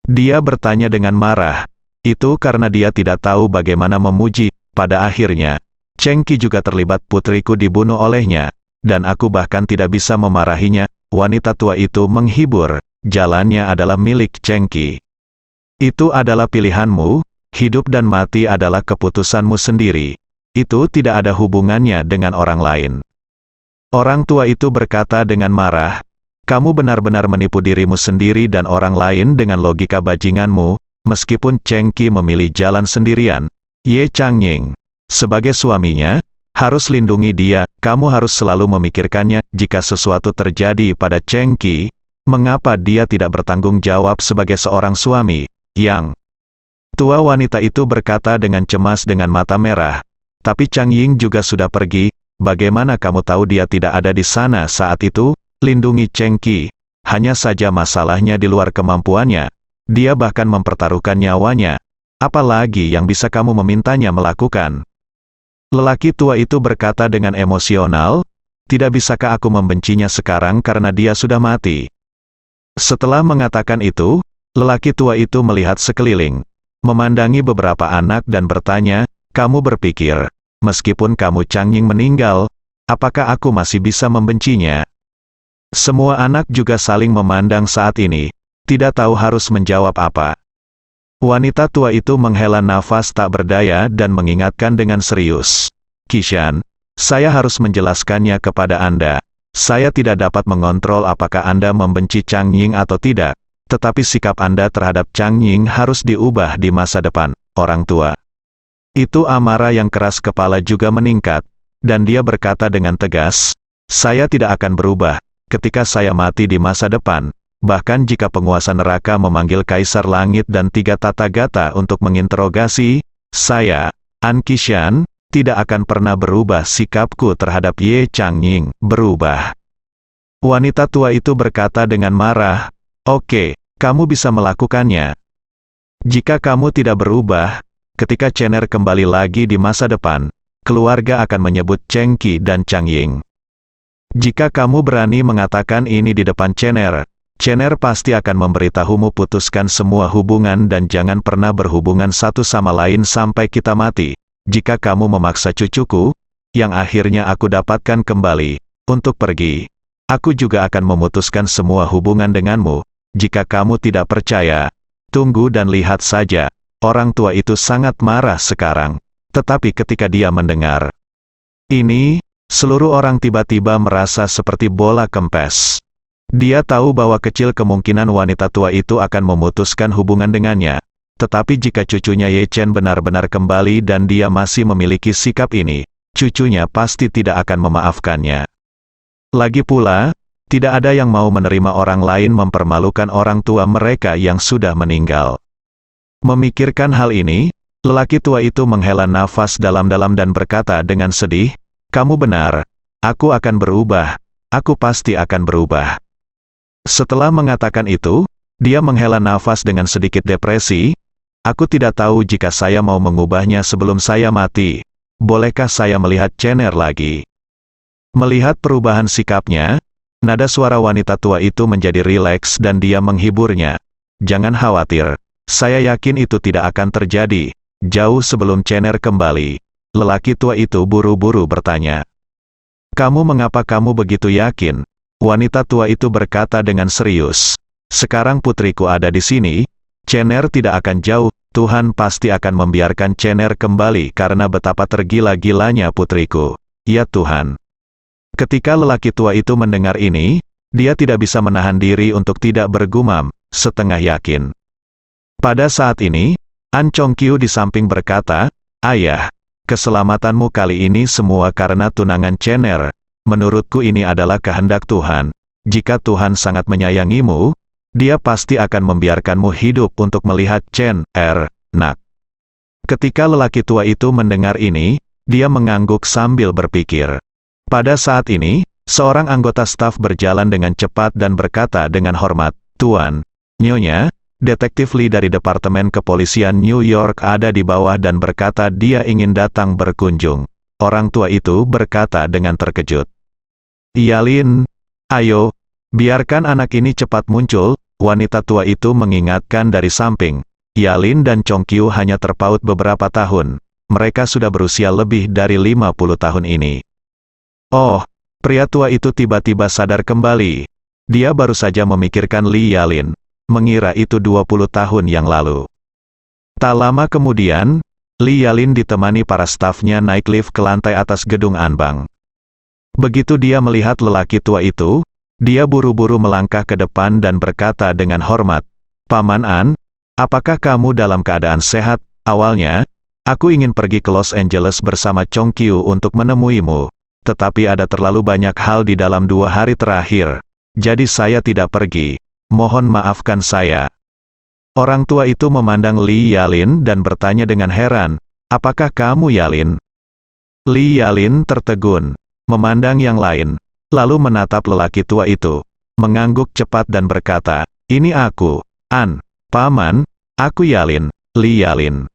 Dia bertanya dengan marah. Itu karena dia tidak tahu bagaimana memuji. Pada akhirnya, Cheng Qi juga terlibat, putriku dibunuh olehnya, dan aku bahkan tidak bisa memarahinya. Wanita tua itu menghibur. Jalannya adalah milik Cheng Qi. Itu adalah pilihanmu, hidup dan mati adalah keputusanmu sendiri. Itu tidak ada hubungannya dengan orang lain. Orang tua itu berkata dengan marah, kamu benar-benar menipu dirimu sendiri dan orang lain dengan logika bajinganmu. Meskipun Cheng Qi memilih jalan sendirian, Ye Changying, sebagai suaminya, harus lindungi dia. Kamu harus selalu memikirkannya. Jika sesuatu terjadi pada Cheng Qi, mengapa dia tidak bertanggung jawab sebagai seorang suami? Yang tua wanita itu berkata dengan cemas dengan mata merah. Tapi Changying juga sudah pergi. Bagaimana kamu tahu dia tidak ada di sana saat itu? Lindungi Cheng Qi. Hanya saja masalahnya di luar kemampuannya. Dia bahkan mempertaruhkan nyawanya. Apalagi yang bisa kamu memintanya melakukan? Lelaki tua itu berkata dengan emosional, tidak bisakah aku membencinya sekarang karena dia sudah mati? Setelah mengatakan itu, lelaki tua itu melihat sekeliling, memandangi beberapa anak dan bertanya, kamu berpikir, meskipun kamu Changying meninggal, apakah aku masih bisa membencinya? Semua anak juga saling memandang saat ini, tidak tahu harus menjawab apa. Wanita tua itu menghela nafas tak berdaya dan mengingatkan dengan serius. Qishan, saya harus menjelaskannya kepada Anda. Saya tidak dapat mengontrol apakah Anda membenci Changying atau tidak, tetapi sikap Anda terhadap Changying harus diubah di masa depan. Orang tua itu amarah yang keras kepala juga meningkat, dan dia berkata dengan tegas, saya tidak akan berubah, ketika saya mati di masa depan. Bahkan jika penguasa neraka memanggil Kaisar Langit dan 3 tata gata untuk menginterogasi, saya, An Qishan, tidak akan pernah berubah. Sikapku terhadap Ye Changying berubah. Wanita tua itu berkata dengan marah, oke, kamu bisa melakukannya. Jika kamu tidak berubah, ketika Chener kembali lagi di masa depan, keluarga akan menyebut Cheng Qi dan Changying. Jika kamu berani mengatakan ini di depan Chener pasti akan memberitahumu putuskan semua hubungan dan jangan pernah berhubungan satu sama lain sampai kita mati. Jika kamu memaksa cucuku, yang akhirnya aku dapatkan kembali, untuk pergi, aku juga akan memutuskan semua hubungan denganmu. Jika kamu tidak percaya, tunggu dan lihat saja. Orang tua itu sangat marah sekarang. Tetapi ketika dia mendengar ini, seluruh orang tiba-tiba merasa seperti bola kempes. Dia tahu bahwa kecil kemungkinan wanita tua itu akan memutuskan hubungan dengannya. Tetapi jika cucunya Ye Chen benar-benar kembali dan dia masih memiliki sikap ini, cucunya pasti tidak akan memaafkannya. Lagi pula, tidak ada yang mau menerima orang lain mempermalukan orang tua mereka yang sudah meninggal. Memikirkan hal ini, lelaki tua itu menghela nafas dalam-dalam dan berkata dengan sedih, kamu benar, aku akan berubah, aku pasti akan berubah. Setelah mengatakan itu, dia menghela nafas dengan sedikit depresi. Aku tidak tahu jika saya mau mengubahnya sebelum saya mati. Bolehkah saya melihat Chener lagi? Melihat perubahan sikapnya, nada suara wanita tua itu menjadi rileks dan dia menghiburnya. Jangan khawatir, saya yakin itu tidak akan terjadi. Jauh sebelum Chener kembali, lelaki tua itu buru-buru bertanya. Mengapa kamu begitu yakin? Wanita tua itu berkata dengan serius. Sekarang putriku ada di sini, Chener tidak akan jauh, Tuhan pasti akan membiarkan Chener kembali karena betapa tergila-gilanya putriku. Ya Tuhan. Ketika lelaki tua itu mendengar ini, dia tidak bisa menahan diri untuk tidak bergumam, setengah yakin. Pada saat ini, An Chongqiu di samping berkata, ayah, keselamatanmu kali ini semua karena tunangan Chener. Menurutku ini adalah kehendak Tuhan. Jika Tuhan sangat menyayangimu, Dia pasti akan membiarkanmu hidup untuk melihat Chener, nak. Ketika lelaki tua itu mendengar ini, dia mengangguk sambil berpikir. Pada saat ini, seorang anggota staf berjalan dengan cepat dan berkata dengan hormat, Tuan, Nyonya, Detektif Lee dari Departemen Kepolisian New York ada di bawah dan berkata dia ingin datang berkunjung. Orang tua itu berkata dengan terkejut. Yalin, ayo, biarkan anak ini cepat muncul, wanita tua itu mengingatkan dari samping. Yalin dan Chongqiu hanya terpaut beberapa tahun. Mereka sudah berusia lebih dari 50 tahun ini. Oh, pria tua itu tiba-tiba sadar kembali. Dia baru saja memikirkan Li Yalin, mengira itu 20 tahun yang lalu. Tak lama kemudian, Li Yalin ditemani para stafnya naik lift ke lantai atas gedung Anbang. Begitu dia melihat lelaki tua itu, dia buru-buru melangkah ke depan dan berkata dengan hormat, "Paman An, apakah kamu dalam keadaan sehat? Awalnya, aku ingin pergi ke Los Angeles bersama Chongqiu untuk menemuimu, tetapi ada terlalu banyak hal di dalam 2 hari terakhir, jadi saya tidak pergi. Mohon maafkan saya." Orang tua itu memandang Li Yalin dan bertanya dengan heran, "Apakah kamu Yalin?" Li Yalin tertegun, memandang yang lain, lalu menatap lelaki tua itu, mengangguk cepat dan berkata, "Ini aku, An, Paman, aku Yalin, Li Yalin."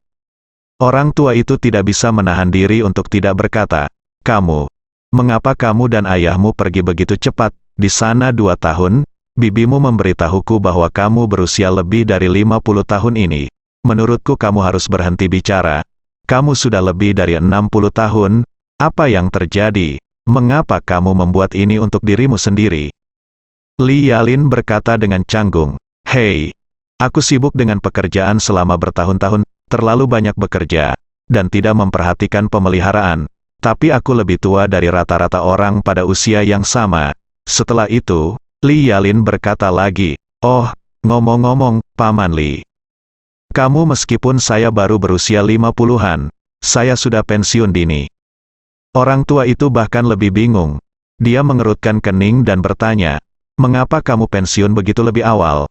Orang tua itu tidak bisa menahan diri untuk tidak berkata, "Kamu, mengapa kamu dan ayahmu pergi begitu cepat? Di sana 2 tahun, bibimu memberitahuku bahwa kamu berusia lebih dari 50 tahun ini. Menurutku kamu harus berhenti bicara. Kamu sudah lebih dari 60 tahun, apa yang terjadi? Mengapa kamu membuat ini untuk dirimu sendiri?" Li Yalin berkata dengan canggung, "Hei, aku sibuk dengan pekerjaan selama bertahun-tahun, terlalu banyak bekerja, dan tidak memperhatikan pemeliharaan. Tapi aku lebih tua dari rata-rata orang pada usia yang sama." Setelah itu, Li Yalin berkata lagi, "Oh, ngomong-ngomong, Paman Li. Kamu meskipun saya baru berusia 50-an, saya sudah pensiun dini." Orang tua itu bahkan lebih bingung. Dia mengerutkan kening dan bertanya, "Mengapa kamu pensiun begitu lebih awal?"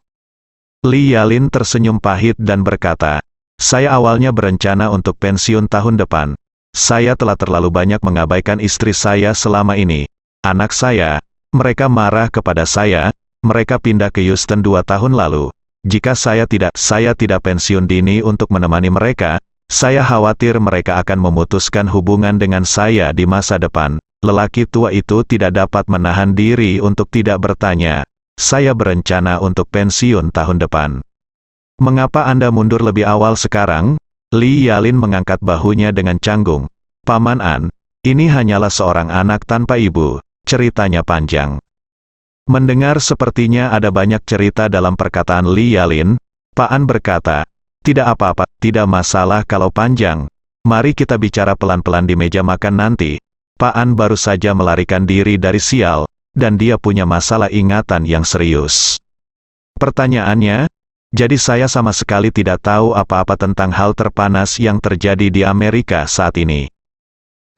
Li Yalin tersenyum pahit dan berkata, "Saya awalnya berencana untuk pensiun tahun depan. Saya telah terlalu banyak mengabaikan istri saya selama ini. Anak saya, mereka marah kepada saya, mereka pindah ke Houston 2 tahun lalu. Jika saya tidak pensiun dini untuk menemani mereka, saya khawatir mereka akan memutuskan hubungan dengan saya di masa depan." Lelaki tua itu tidak dapat menahan diri untuk tidak bertanya, "Saya berencana untuk pensiun tahun depan. Mengapa Anda mundur lebih awal sekarang?" Li Yalin mengangkat bahunya dengan canggung, "Paman An, ini hanyalah seorang anak tanpa ibu. Ceritanya panjang." Mendengar sepertinya ada banyak cerita dalam perkataan Li Yalin, Pak An berkata, "Tidak apa-apa, tidak masalah kalau panjang. Mari kita bicara pelan-pelan di meja makan nanti." Pak An baru saja melarikan diri dari sial, dan dia punya masalah ingatan yang serius. Pertanyaannya, jadi saya sama sekali tidak tahu apa-apa tentang hal terpanas yang terjadi di Amerika saat ini.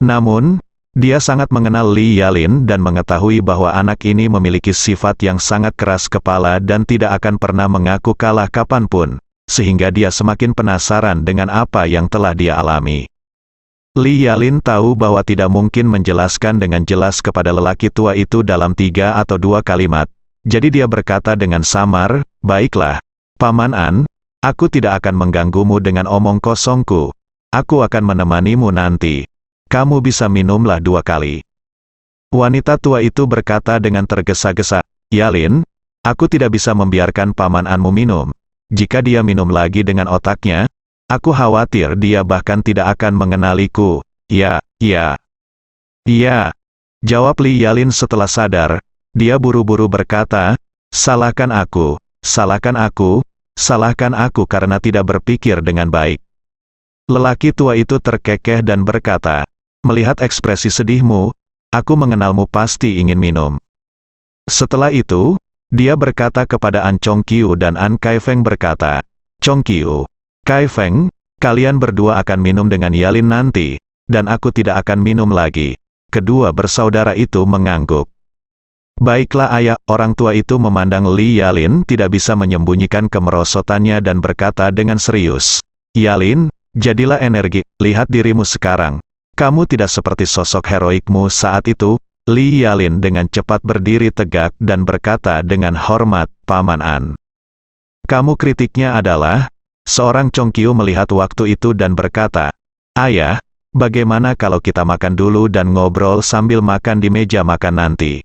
Namun, dia sangat mengenal Li Yalin dan mengetahui bahwa anak ini memiliki sifat yang sangat keras kepala dan tidak akan pernah mengaku kalah kapanpun, sehingga dia semakin penasaran dengan apa yang telah dia alami. Li Yalin tahu bahwa tidak mungkin menjelaskan dengan jelas kepada lelaki tua itu dalam 3 atau 2 kalimat, jadi dia berkata dengan samar, "Baiklah, Paman An, aku tidak akan mengganggumu dengan omong kosongku. Aku akan menemanimu nanti. Kamu bisa minumlah 2 kali." Wanita tua itu berkata dengan tergesa-gesa, "Yalin, aku tidak bisa membiarkan Paman Anmu minum. Jika dia minum lagi dengan otaknya, aku khawatir dia bahkan tidak akan mengenaliku." "Ya, jawab Li Yalin setelah sadar. Dia buru-buru berkata, salahkan aku karena tidak berpikir dengan baik." Lelaki tua itu terkekeh dan berkata, "Melihat ekspresi sedihmu, aku mengenalmu pasti ingin minum." Setelah itu, dia berkata kepada An Chongqiu dan An Kaifeng berkata, "Chongqiu, Kaifeng, kalian berdua akan minum dengan Yalin nanti, dan aku tidak akan minum lagi." Kedua bersaudara itu mengangguk. "Baiklah ayah," orang tua itu memandang Li Yalin tidak bisa menyembunyikan kemerosotannya dan berkata dengan serius, "Yalin, jadilah energi, lihat dirimu sekarang. Kamu tidak seperti sosok heroikmu saat itu." Li Yalin dengan cepat berdiri tegak dan berkata dengan hormat, "Paman An." "Kamu kritiknya adalah?" Seorang Chongqiu melihat waktu itu dan berkata, "Ayah, bagaimana kalau kita makan dulu dan ngobrol sambil makan di meja makan nanti?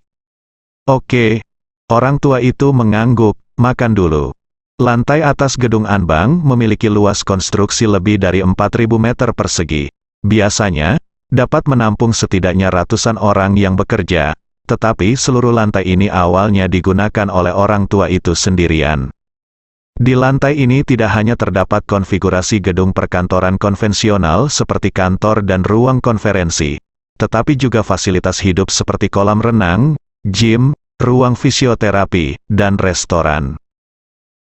Oke. Orang tua itu mengangguk, makan dulu. Lantai atas gedung Anbang memiliki luas konstruksi lebih dari 4.000 meter persegi. Biasanya, dapat menampung setidaknya ratusan orang yang bekerja, tetapi seluruh lantai ini awalnya digunakan oleh orang tua itu sendirian. Di lantai ini tidak hanya terdapat konfigurasi gedung perkantoran konvensional seperti kantor dan ruang konferensi, tetapi juga fasilitas hidup seperti kolam renang, gym, ruang fisioterapi, dan restoran.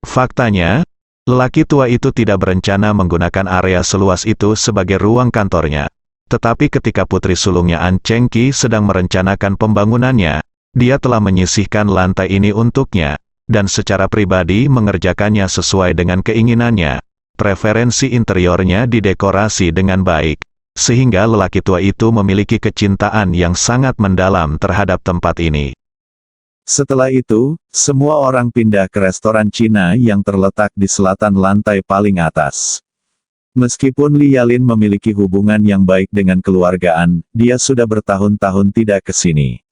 Faktanya, lelaki tua itu tidak berencana menggunakan area seluas itu sebagai ruang kantornya. Tetapi ketika putri sulungnya An Chengqi sedang merencanakan pembangunannya, dia telah menyisihkan lantai ini untuknya, dan secara pribadi mengerjakannya sesuai dengan keinginannya. Preferensi interiornya didekorasi dengan baik, sehingga lelaki tua itu memiliki kecintaan yang sangat mendalam terhadap tempat ini. Setelah itu, semua orang pindah ke restoran Cina yang terletak di selatan lantai paling atas. Meskipun Li Yalin memiliki hubungan yang baik dengan keluargaan, dia sudah bertahun-tahun tidak ke sini.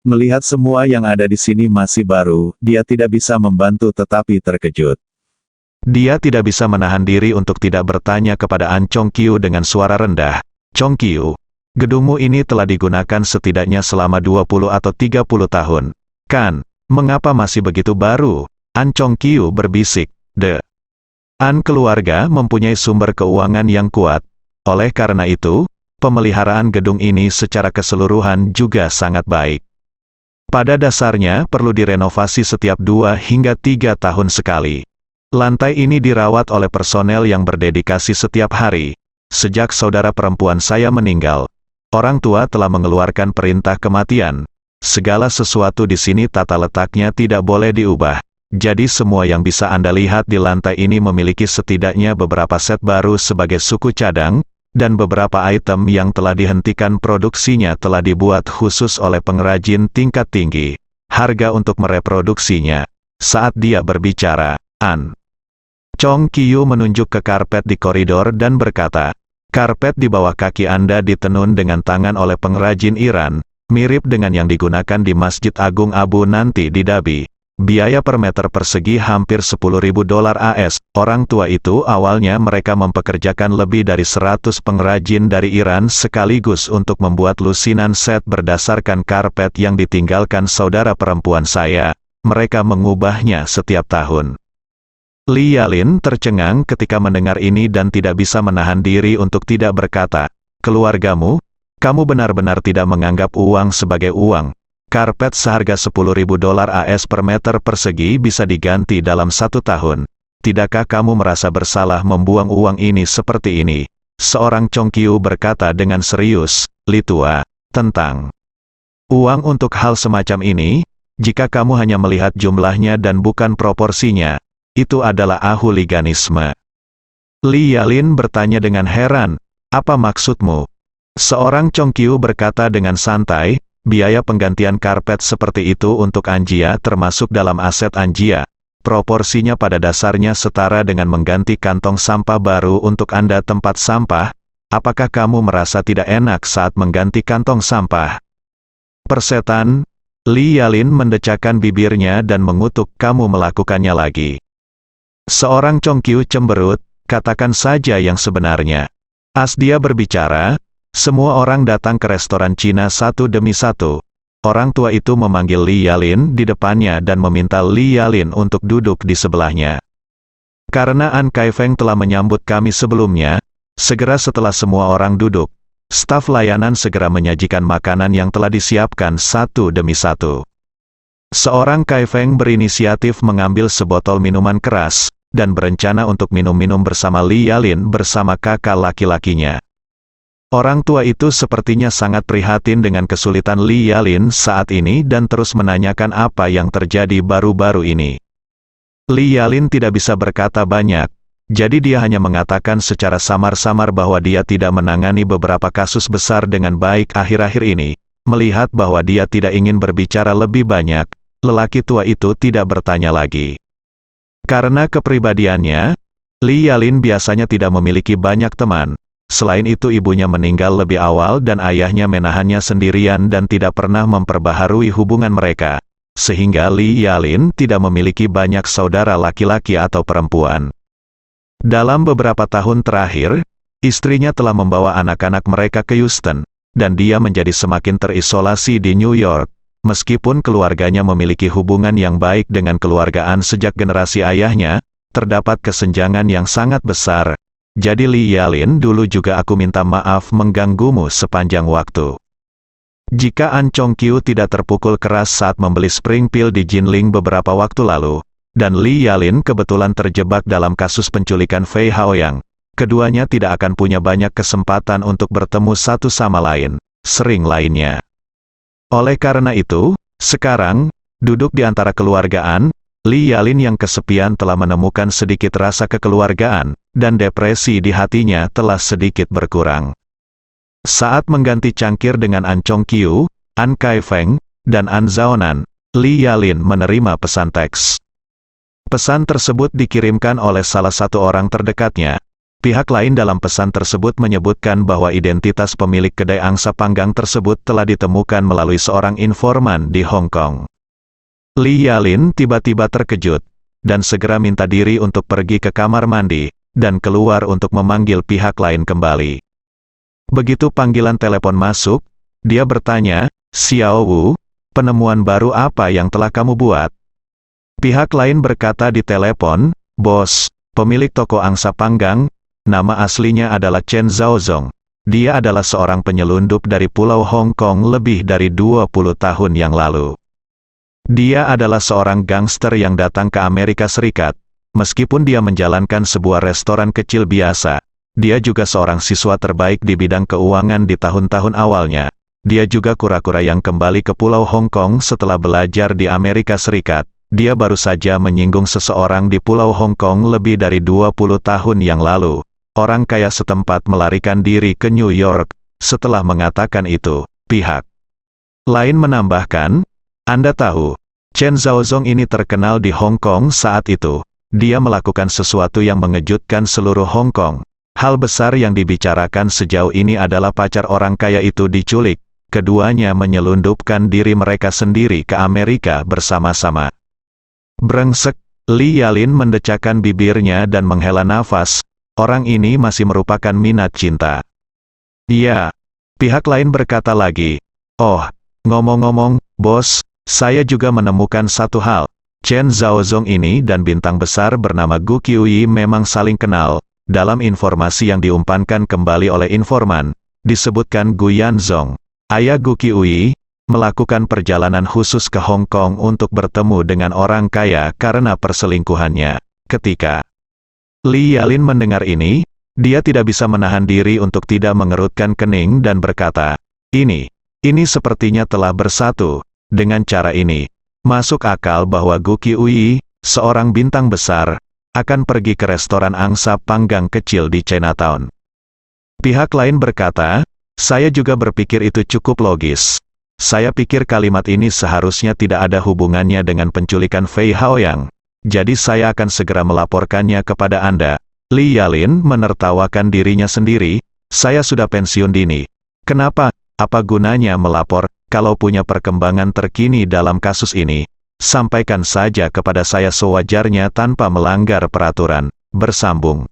Melihat semua yang ada di sini masih baru, dia tidak bisa membantu tetapi terkejut. Dia tidak bisa menahan diri untuk tidak bertanya kepada An Chongqiu dengan suara rendah. Chongqiu, gedungmu ini telah digunakan setidaknya selama 20 atau 30 tahun. Kan, mengapa masih begitu baru? An Chongqiu berbisik. An keluarga mempunyai sumber keuangan yang kuat. Oleh karena itu, pemeliharaan gedung ini secara keseluruhan juga sangat baik. Pada dasarnya perlu direnovasi setiap 2 hingga 3 tahun sekali. Lantai ini dirawat oleh personel yang berdedikasi setiap hari. Sejak saudara perempuan saya meninggal, orang tua telah mengeluarkan perintah kematian. Segala sesuatu di sini tata letaknya tidak boleh diubah. Jadi semua yang bisa Anda lihat di lantai ini memiliki setidaknya beberapa set baru sebagai suku cadang, dan beberapa item yang telah dihentikan produksinya telah dibuat khusus oleh pengrajin tingkat tinggi. Harga untuk mereproduksinya. Saat dia berbicara, An Chongqiu menunjuk ke karpet di koridor dan berkata, karpet di bawah kaki Anda ditenun dengan tangan oleh pengrajin Iran, mirip dengan yang digunakan di Masjid Agung Abu nanti di Dabi. Biaya per meter persegi hampir $10.000 AS. Orang tua itu awalnya mereka mempekerjakan lebih dari 100 pengrajin dari Iran sekaligus untuk membuat lusinan set berdasarkan karpet yang ditinggalkan saudara perempuan saya. Mereka mengubahnya setiap tahun. Li Yalin tercengang ketika mendengar ini dan tidak bisa menahan diri untuk tidak berkata, keluargamu? Kamu benar-benar tidak menganggap uang sebagai uang. Karpet seharga $10.000 AS per meter persegi bisa diganti dalam 1 tahun. Tidakkah kamu merasa bersalah membuang uang ini seperti ini? Seorang Chongqiu berkata dengan serius, Li tua, tentang uang untuk hal semacam ini, jika kamu hanya melihat jumlahnya dan bukan proporsinya, itu adalah ahuliganisme. Li Yalin bertanya dengan heran, apa maksudmu? Seorang Chongqiu berkata dengan santai, biaya penggantian karpet seperti itu untuk Anjia termasuk dalam aset Anjia. Proporsinya pada dasarnya setara dengan mengganti kantong sampah baru untuk Anda tempat sampah. Apakah kamu merasa tidak enak saat mengganti kantong sampah? Persetan, Li Yalin mendecakkan bibirnya dan mengutuk, kamu melakukannya lagi. Seorang Chongqiu cemberut, katakan saja yang sebenarnya. As dia berbicara, semua orang datang ke restoran Cina satu demi satu. Orang tua itu memanggil Li Yalin di depannya dan meminta Li Yalin untuk duduk di sebelahnya. Karena An Kaifeng telah menyambut kami sebelumnya, segera setelah semua orang duduk, staf layanan segera menyajikan makanan yang telah disiapkan satu demi satu. Seorang Kaifeng berinisiatif mengambil sebotol minuman keras, dan berencana untuk minum-minum bersama Li Yalin bersama kakak laki-lakinya. Orang tua itu sepertinya sangat prihatin dengan kesulitan Li Yalin saat ini dan terus menanyakan apa yang terjadi baru-baru ini. Li Yalin tidak bisa berkata banyak, jadi dia hanya mengatakan secara samar-samar bahwa dia tidak menangani beberapa kasus besar dengan baik akhir-akhir ini. Melihat bahwa dia tidak ingin berbicara lebih banyak, lelaki tua itu tidak bertanya lagi. Karena kepribadiannya, Li Yalin biasanya tidak memiliki banyak teman. Selain itu ibunya meninggal lebih awal dan ayahnya menahannya sendirian dan tidak pernah memperbaharui hubungan mereka. Sehingga Li Yalin tidak memiliki banyak saudara laki-laki atau perempuan. Dalam beberapa tahun terakhir, istrinya telah membawa anak-anak mereka ke Houston, dan dia menjadi semakin terisolasi di New York. Meskipun keluarganya memiliki hubungan yang baik dengan keluargaan sejak generasi ayahnya, terdapat kesenjangan yang sangat besar. Jadi Li Yalin, dulu juga aku minta maaf mengganggumu sepanjang waktu. Jika An Chong Kyu tidak terpukul keras saat membeli Springfield di Jinling beberapa waktu lalu, dan Li Yalin kebetulan terjebak dalam kasus penculikan Fei Haoyang, keduanya tidak akan punya banyak kesempatan untuk bertemu satu sama lain, sering lainnya. Oleh karena itu, sekarang, duduk di antara keluargaan, Li Yalin yang kesepian telah menemukan sedikit rasa kekeluargaan, dan depresi di hatinya telah sedikit berkurang. Saat mengganti cangkir dengan An Chong Kyu, An Kai Feng, dan An Zaonan, Li Yalin menerima pesan teks. Pesan tersebut dikirimkan oleh salah satu orang terdekatnya. Pihak lain dalam pesan tersebut menyebutkan bahwa identitas pemilik kedai angsa panggang tersebut telah ditemukan melalui seorang informan di Hong Kong. Li Yalin tiba-tiba terkejut, dan segera minta diri untuk pergi ke kamar mandi, dan keluar untuk memanggil pihak lain kembali. Begitu panggilan telepon masuk, dia bertanya, "Xiao Wu, penemuan baru apa yang telah kamu buat?" Pihak lain berkata di telepon, "Bos, pemilik toko angsa panggang, nama aslinya adalah Chen Zhaozong. Dia adalah seorang penyelundup dari Pulau Hong Kong lebih dari 20 tahun yang lalu. Dia adalah seorang gangster yang datang ke Amerika Serikat. Meskipun dia menjalankan sebuah restoran kecil biasa, dia juga seorang siswa terbaik di bidang keuangan di tahun-tahun awalnya. Dia juga kura-kura yang kembali ke Pulau Hong Kong setelah belajar di Amerika Serikat. Dia baru saja menyinggung seseorang di Pulau Hong Kong lebih dari 20 tahun yang lalu. Orang kaya setempat melarikan diri ke New York. Setelah mengatakan itu, pihak lain menambahkan, Anda tahu, Chen Zhaozong ini terkenal di Hong Kong saat itu. Dia melakukan sesuatu yang mengejutkan seluruh Hong Kong. Hal besar yang dibicarakan sejauh ini adalah pacar orang kaya itu diculik. Keduanya menyelundupkan diri mereka sendiri ke Amerika bersama-sama. Brengsek, Li Yalin mendecakkan bibirnya dan menghela nafas. Orang ini masih merupakan minat cinta. Iya. Pihak lain berkata lagi, "Oh, ngomong-ngomong, bos, saya juga menemukan satu hal. Chen Zhaozong ini dan bintang besar bernama Gu Qiuyi memang saling kenal." Dalam informasi yang diumpankan kembali oleh informan, disebutkan Gu Yanzong, ayah Gu Qiuyi, melakukan perjalanan khusus ke Hong Kong untuk bertemu dengan orang kaya karena perselingkuhannya. Ketika Li Yalin mendengar ini, dia tidak bisa menahan diri untuk tidak mengerutkan kening dan berkata, Ini sepertinya telah bersatu. Dengan cara ini, masuk akal bahwa Gu Qiuyi, seorang bintang besar, akan pergi ke restoran angsa panggang kecil di Chinatown." Pihak lain berkata, "Saya juga berpikir itu cukup logis. Saya pikir kalimat ini seharusnya tidak ada hubungannya dengan penculikan Fei Haoyang. Jadi saya akan segera melaporkannya kepada Anda." Li Yalin menertawakan dirinya sendiri, "Saya sudah pensiun dini. Kenapa? Apa gunanya melapor? Kalau punya perkembangan terkini dalam kasus ini, sampaikan saja kepada saya sewajarnya tanpa melanggar peraturan." Bersambung.